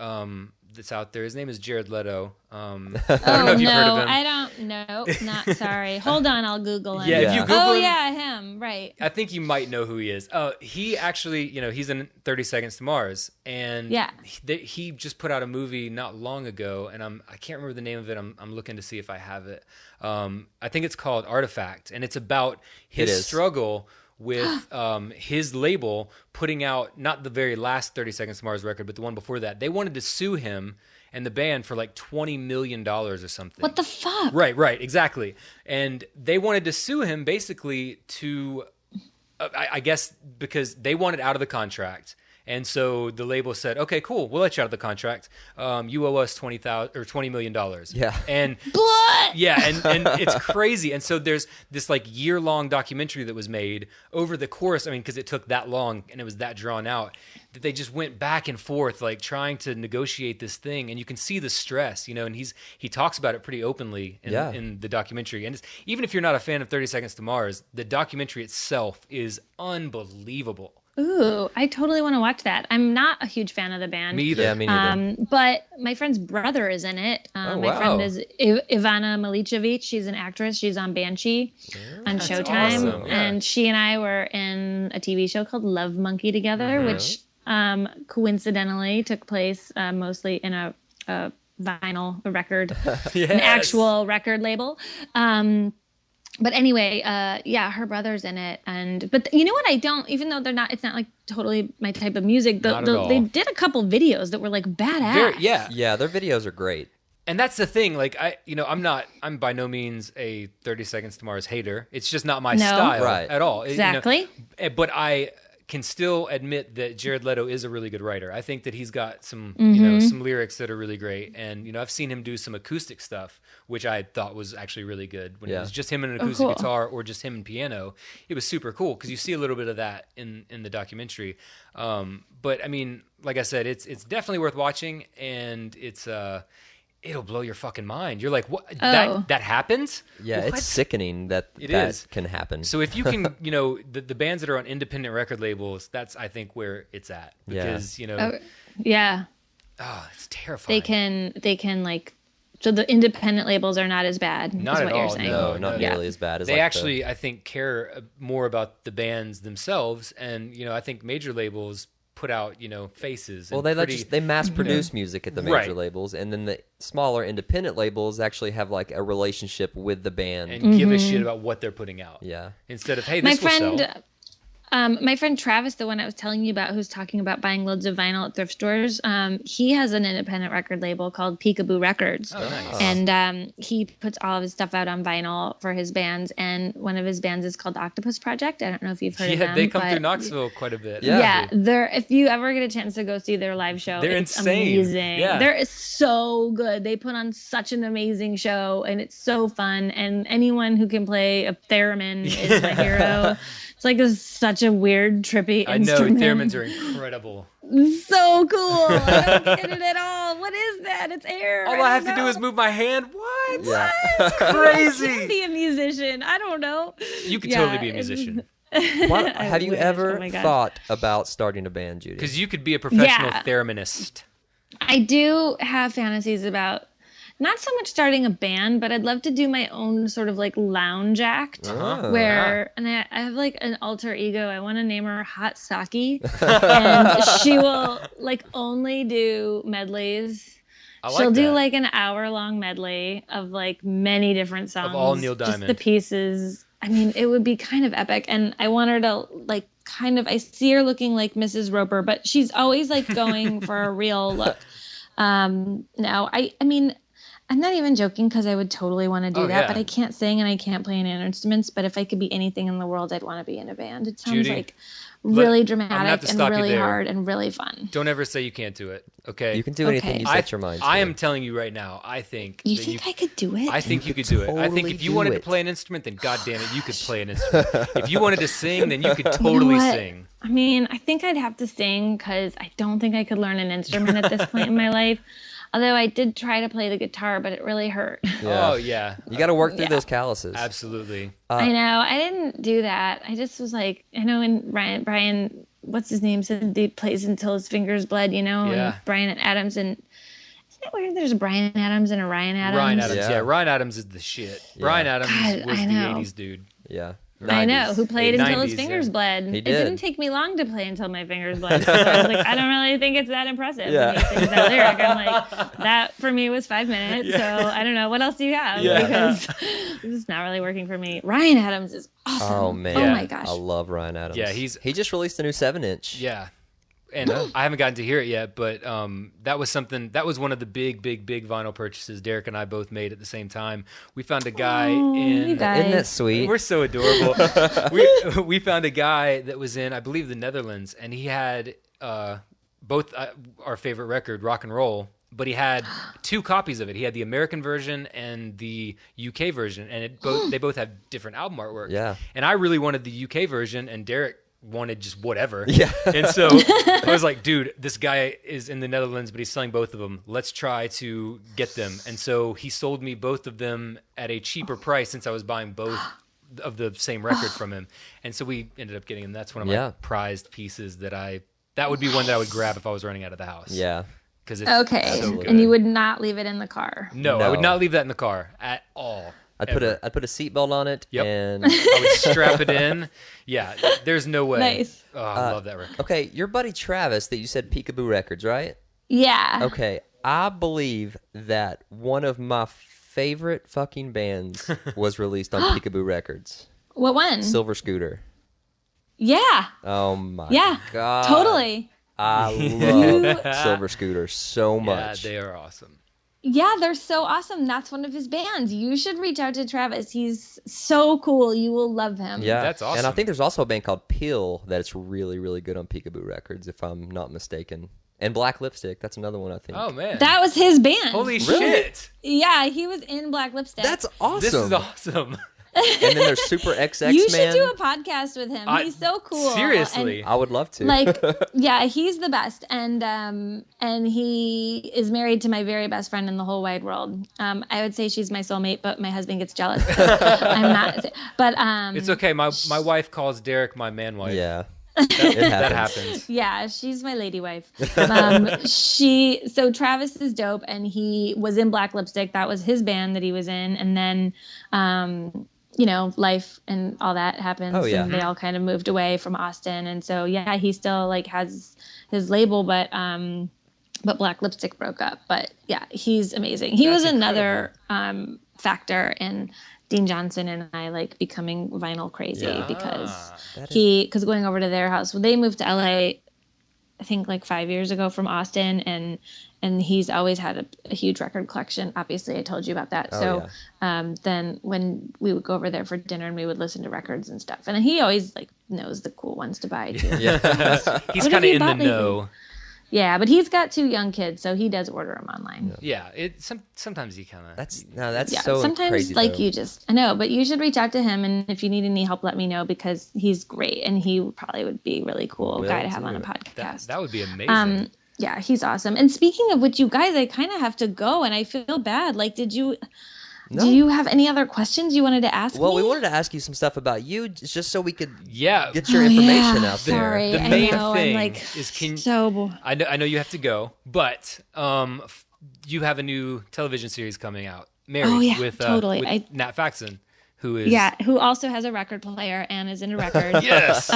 that's out there. His name is Jared Leto. I don't know Oh if you've heard of no, him. I don't know. Not sorry. Hold on, I'll Google him. Yeah, if you Google Oh him, yeah, him. Right. I think you might know who he is. He actually, he's in 30 Seconds to Mars, and Yeah. he just put out a movie not long ago, and I can't remember the name of it. I'm looking to see if I have it. I think it's called Artifact, and it's about his struggle with his label putting out not the very last 30 Seconds to Mars record, but the one before that. They wanted to sue him and the band for like $20 million or something. What the fuck? Right, exactly. And they wanted to sue him basically to, I guess, because they wanted out of the contract. And so the label said, "Okay, cool, we'll let you out of the contract. You owe us $20 million." Yeah. And What? yeah, and it's crazy. And so there's this like year-long documentary that was made over the course. I mean, because it took that long and it was that drawn out, that they just went back and forth, like trying to negotiate this thing. And you can see the stress, and he talks about it pretty openly in the documentary. And even if you're not a fan of 30 Seconds to Mars, the documentary itself is unbelievable. Ooh, I totally want to watch that. I'm not a huge fan of the band. Me either. Yeah, me neither. But my friend's brother is in it. My friend is Ivana Milicevic. She's an actress. She's on Banshee on Showtime. awesome. Yeah. And she and I were in a TV show called Love Monkey together, which coincidentally took place mostly in a vinyl record, Yes. an actual record label. But anyway, her brother's in it, but you know what? Even though it's not like totally my type of music. Not at all. They did a couple videos that were like badass. Yeah, their videos are great. And that's the thing. Like I'm by no means a 30 Seconds to Mars hater. It's just not my style at all. Exactly. But I can still admit that Jared Leto is a really good writer. I think that he's got some, some lyrics that are really great. And, I've seen him do some acoustic stuff, which I thought was actually really good. When it was just him and an acoustic guitar or just him and piano, it was super cool because you see a little bit of that in the documentary. But I mean, like I said, it's definitely worth watching, and it'll blow your fucking mind. You're like, what? That happens? Yeah, What? it's sickening that is. can happen. So if you can, the bands that are on independent record labels, that's I think where it's at, because Yeah. it's terrifying. They can like, so the independent labels are not as bad. Not is at what all. You're saying. No, not nearly as bad as They like actually, I think, care more about the bands themselves, and I think major labels put out faces. Well, and they mass produce music at the major Right. labels, and then the smaller independent labels actually have like a relationship with the band. and give a shit about what they're putting out. Yeah. Instead of, hey, My this will sell. friend, my friend Travis, the one I was telling you about, who's talking about buying loads of vinyl at thrift stores, he has an independent record label called Peekaboo Records. Oh, nice. And he puts all of his stuff out on vinyl for his bands. And one of his bands is called Octopus Project. I don't know if you've heard of them. They come but through Knoxville quite a bit. Yeah. they're, if you ever get a chance to go see their live show, They're it's insane. amazing. Yeah. They're so good. They put on such an amazing show, and it's so fun. And anyone who can play a theremin is my hero. It's like such a weird, trippy I know, instrument. theremins are incredible. So cool. I don't get it at all. What is that? It's air. All I have to do is move my hand. What? Yeah. I Crazy. can't be a musician. I don't know. You could Yeah, totally be a it's- musician. What, have you wish. ever Oh my God. thought about starting a band, Judy? Because you could be a professional Yeah. thereminist. I do have fantasies about not so much starting a band, but I'd love to do my own sort of like lounge act where, and I have like an alter ego. I want to name her Hot Saki, and she will like only do medleys. She'll do that. like an hour-long medley of like many different songs. all Neil Just Diamond. the pieces. I mean, it would be kind of epic. And I want her to like I see her looking like Mrs. Roper, but she's always like going for a real look. Now, I mean, I'm not even joking because I would totally want to do that, yeah. but I can't sing and I can't play any instruments. But if I could be anything in the world, I'd want to be in a band. It sounds Judy, like really I'm gonna have dramatic to and stop you really there. hard and really fun. Don't ever say you can't do it, okay? You can do anything Okay. you set your mind to. I am telling you right now, I think You that think I could do it? I think you could do it. I think totally if you do wanted to it. play an instrument, then goddamn it, you could play an instrument. If you wanted to sing, then you could totally what? sing. I mean, I think I'd have to sing because I don't think I could learn an instrument at this point in my life. Although I did try to play the guitar, but it really hurt. Yeah. Oh yeah, You got to work through those calluses. absolutely. I know. I didn't do that. I just was like, I know when Brian, what's his name, said he plays until his fingers bled, Yeah. and Brian Adams, and it weird? There's a Bryan Adams and a Ryan Adams. Ryan Adams, Yeah. yeah. Ryan Adams is the shit. Yeah. Brian Adams God, was I the know. 80s dude. Yeah. I know, 90s. who played until his 90s, fingers yeah. bled. He It did. didn't take me long to play until my fingers bled. So I was like, I don't really think it's that impressive Yeah. when he sings that lyric. I'm like, that for me was 5 minutes. Yeah. So I don't know. What else do you have? Yeah. Because this is not really working for me. Ryan Adams is awesome. Oh man. Oh my gosh. I love Ryan Adams. Yeah, he just released a new 7-inch. Yeah. And I haven't gotten to hear it yet, but that was one of the big vinyl purchases Derek and I both made at the same time. We found a guy you in guys. Isn't that sweet? We're so adorable. we found a guy that was in, I believe, the Netherlands, and he had both our favorite record, Rock and Roll, but he had 2 copies of it. He had the American version and the UK version, and they both have different album artwork. Yeah. And I really wanted the UK version, and Derek wanted just whatever. Yeah. And so I was like, dude, this guy is in the Netherlands, but he's selling both of them. Let's try to get them. And so he sold me both of them at a cheaper price since I was buying both of the same record from him. And so we ended up getting them. That's one of my prized pieces that would be one that I would grab if I was running out of the house. Yeah. Because it's Okay. so good. And you would not leave it in the car. No, I would not leave that in the car at all. I'd put a seatbelt on it. Yep. And I would strap it in. Yeah, there's no way. Nice. Oh, I love that record. okay, your buddy Travis that you said Peekaboo Records, right? Yeah. Okay, I believe that one of my favorite fucking bands was released on Peekaboo Records. What one? Silver Scooter. Yeah. Oh my Yeah. god. Totally. I love Silver Scooter so much. Yeah, they are awesome. Yeah, they're so awesome. That's one of his bands. You should reach out to Travis. He's so cool. You will love him. Yeah, That's awesome. And I think there's also a band called Peel that's really, really good on Peekaboo Records, if I'm not mistaken. And Black Lipstick, that's another one I think. Oh man, That was his band. holy Really? shit! Yeah, he was in Black Lipstick. That's awesome. This is awesome. And then there's Super XX You Man. should do a podcast with him. He's so cool. Seriously. And, I would love to. like, yeah, he's the best, and he is married to my very best friend in the whole wide world. I would say she's my soulmate, but my husband gets jealous. I'm not. But It's okay. My wife calls Derek my man wife. yeah. That happens. Yeah, she's my lady wife. So Travis is dope, and he was in Black Lipstick. That was his band that he was in, and then life and all that happens. Oh, yeah. And they all kind of moved away from Austin, and so yeah, he still like has his label, but Black Lipstick broke up. But yeah, he's amazing. He was another factor in Dean Johnson and I like becoming vinyl crazy because going over to their house when they moved to LA, I think like 5 years ago from Austin, and he's always had a huge record collection. Obviously, I told you about that. Then when we would go over there for dinner and we would listen to records and stuff, and he always like knows the cool ones to buy too. Yeah. He's kind of in the know. Yeah, but he's got 2 young kids, so he does order them online. Yeah, sometimes he kind of. That's Yeah, so sometimes crazy. like though. I know, but you should reach out to him, and if you need any help, let me know because he's great and he probably would be a really cool guy to have on a podcast. That would be amazing. Yeah, he's awesome. And speaking of which, you guys, I kind of have to go, and I feel bad. Like, do you have any other questions you wanted to ask Well, me? we wanted to ask you some stuff about you, just so we could Yeah. get your information out there. Sorry, The I main know, thing I'm like is I know you have to go, but you have a new television series coming out, Married, with totally. with Nat Faxon, who is who also has a record player and is in a record. yes.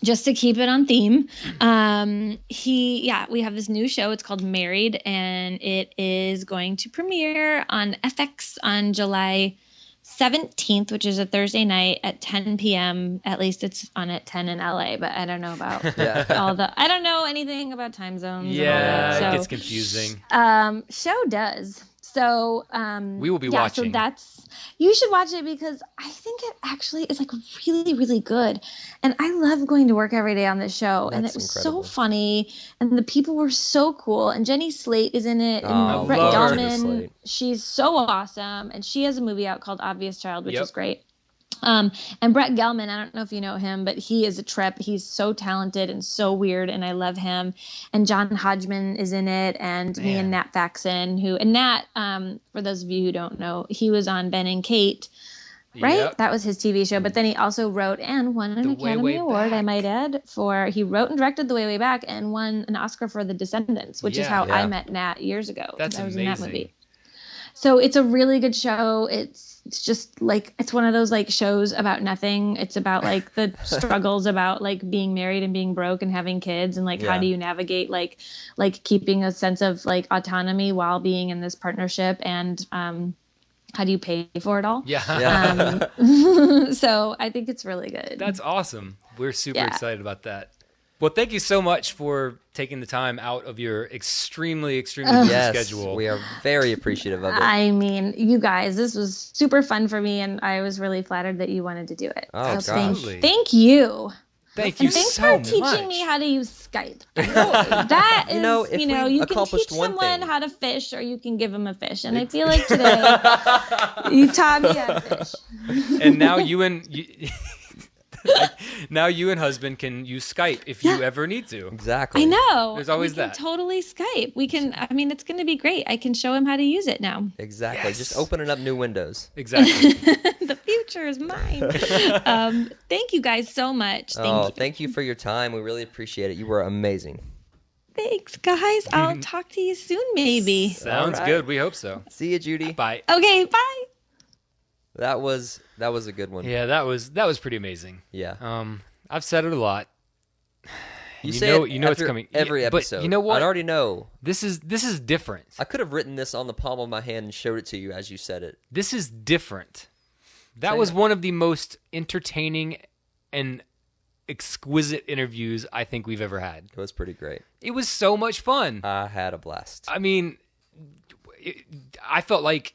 Just to keep it on theme, we have this new show. It's called Married, and it is going to premiere on FX on July 17th, which is a Thursday night at 10 p.m. At least it's on at 10 in LA, but I don't know about I don't know anything about time zones. Yeah, and all that, it gets confusing. Show does. So we will be watching. So you should watch it because I think it actually is like really, really good. And I love going to work every day on this show. And it was incredible. so funny. And the people were so cool. And Jenny Slate is in it. Oh, And Brett love her. Jenny Gelman. Slate. She's so awesome. And she has a movie out called Obvious Child, which is great. And Brett Gelman, I don't know if you know him, but he is a trip. He's so talented and so weird, and I love him. And John Hodgman is in it, and me and Nat Faxon, and Nat, for those of you who don't know, he was on Ben and Kate right? Yep. That was his TV show. But then he also wrote and won an The Way, Academy Way Award, Back. I might add, he wrote and directed The Way, Way Back and won an Oscar for The Descendants, which is how Yeah. I met Nat years ago. That's I was amazing. in that movie. So it's a really good show. It's just like, it's one of those like shows about nothing. It's about like the struggles about like being married and being broke and having kids and like how do you navigate like keeping a sense of like autonomy while being in this partnership, and how do you pay for it all? Yeah. So I think it's really good. That's awesome. We're super excited about that. Well, thank you so much for taking the time out of your extremely busy schedule. We are very appreciative of it. I mean, you guys, this was super fun for me, and I was really flattered that you wanted to do it. Oh, so absolutely. thank you. Thank you And thanks so for teaching much. me how to use Skype. That is, if we you can teach accomplished one someone thing- how to fish, or you can give them a fish. And I feel like today you taught me how to fish. And now now you and husband can use Skype if you ever need to. Exactly. I know. There's always we can that. totally Skype. We can. I mean, it's going to be great. I can show him how to use it now. Exactly. Yes. Just opening up new windows. Exactly. The future is mine. Thank you guys so much. Thank you for your time. We really appreciate it. You were amazing. Thanks, guys. I'll talk to you soon, maybe. Sounds All right. good. We hope so. See you, Judy. Bye. Okay, bye. That was a good one. Yeah, that was pretty amazing. Yeah. I've said it a lot. You know it it's after coming every Yeah, episode. But you know what? I already know. This is different. I could have written this on the palm of my hand and showed it to you as you said it. This is different. That Say was it. one of the most entertaining and exquisite interviews I think we've ever had. It was pretty great. It was so much fun. I had a blast. I mean, I felt like,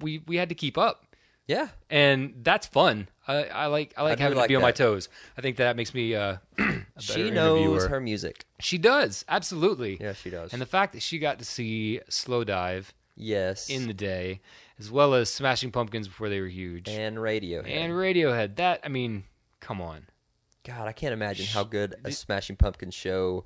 we had to keep up. Yeah. And that's fun. I like do having to like be on my that. toes. I think that makes me a better She knows interviewer. her music. She does, absolutely. Yeah, she does. And the fact that she got to see Slow Dive Yes. in the day, as well as Smashing Pumpkins before they were huge, and Radiohead. and Radiohead. That, I mean, come on. God, I can't imagine how good a Smashing Pumpkins show,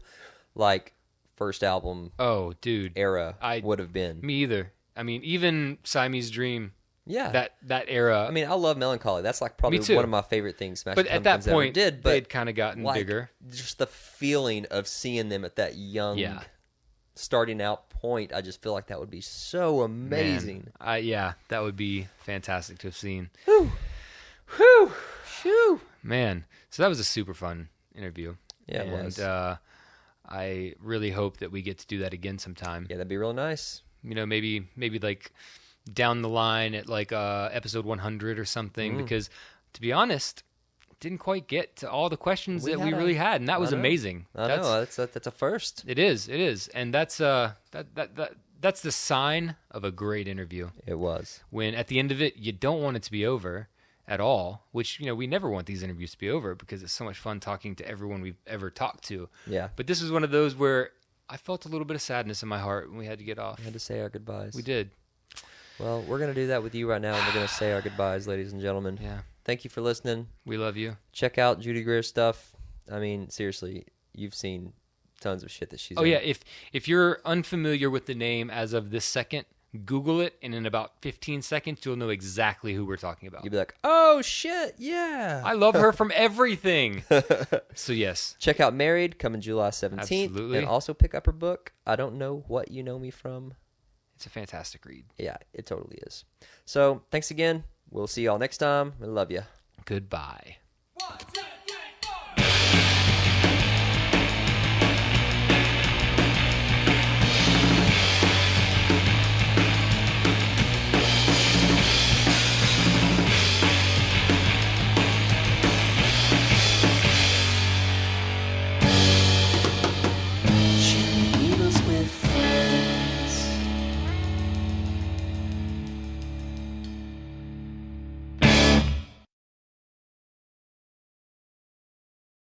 like first album Oh, dude. era, I- would have been. Me either. I mean, even Siamese Dream, Yeah. that era. I mean, I love Melancholy. That's like probably Me too. one of my favorite things Smashing but at that Pumpkins ever point, did. But they'd kind of gotten like, bigger. just the feeling of seeing them at that young, Yeah. starting out point, I just feel like that would be so amazing. Yeah, that would be fantastic to have seen. Whew. Whew. Whew. Man. So that was a super fun interview. Yeah, it was. I really hope that we get to do that again sometime. Yeah, that'd be real nice. Maybe like down the line at like episode 100 or something, because to be honest, didn't quite get to all the questions that we really had, and that was know. amazing. I know that's a first. It is, and that's that's the sign of a great interview. It was. When at the end of it, you don't want it to be over at all, which, we never want these interviews to be over because it's so much fun talking to everyone we've ever talked to. Yeah. But this was one of those where I felt a little bit of sadness in my heart when we had to get off. We had to say our goodbyes. We did. Well, we're going to do that with you right now, and we're going to say our goodbyes, ladies and gentlemen. Yeah. Thank you for listening. We love you. Check out Judy Greer stuff. I mean, seriously, you've seen tons of shit that she's Oh in. yeah, if you're unfamiliar with the name as of this second, Google it, and in about 15 seconds, you'll know exactly who we're talking about. You'll be like, oh, shit, yeah. I love her from everything. So yes. Check out Married, coming July 17th. Absolutely. And also pick up her book, I Don't Know What You Know Me From. It's a fantastic read. Yeah, it totally is. So, thanks again. We'll see y'all next time. I love you. Goodbye. 1, 2,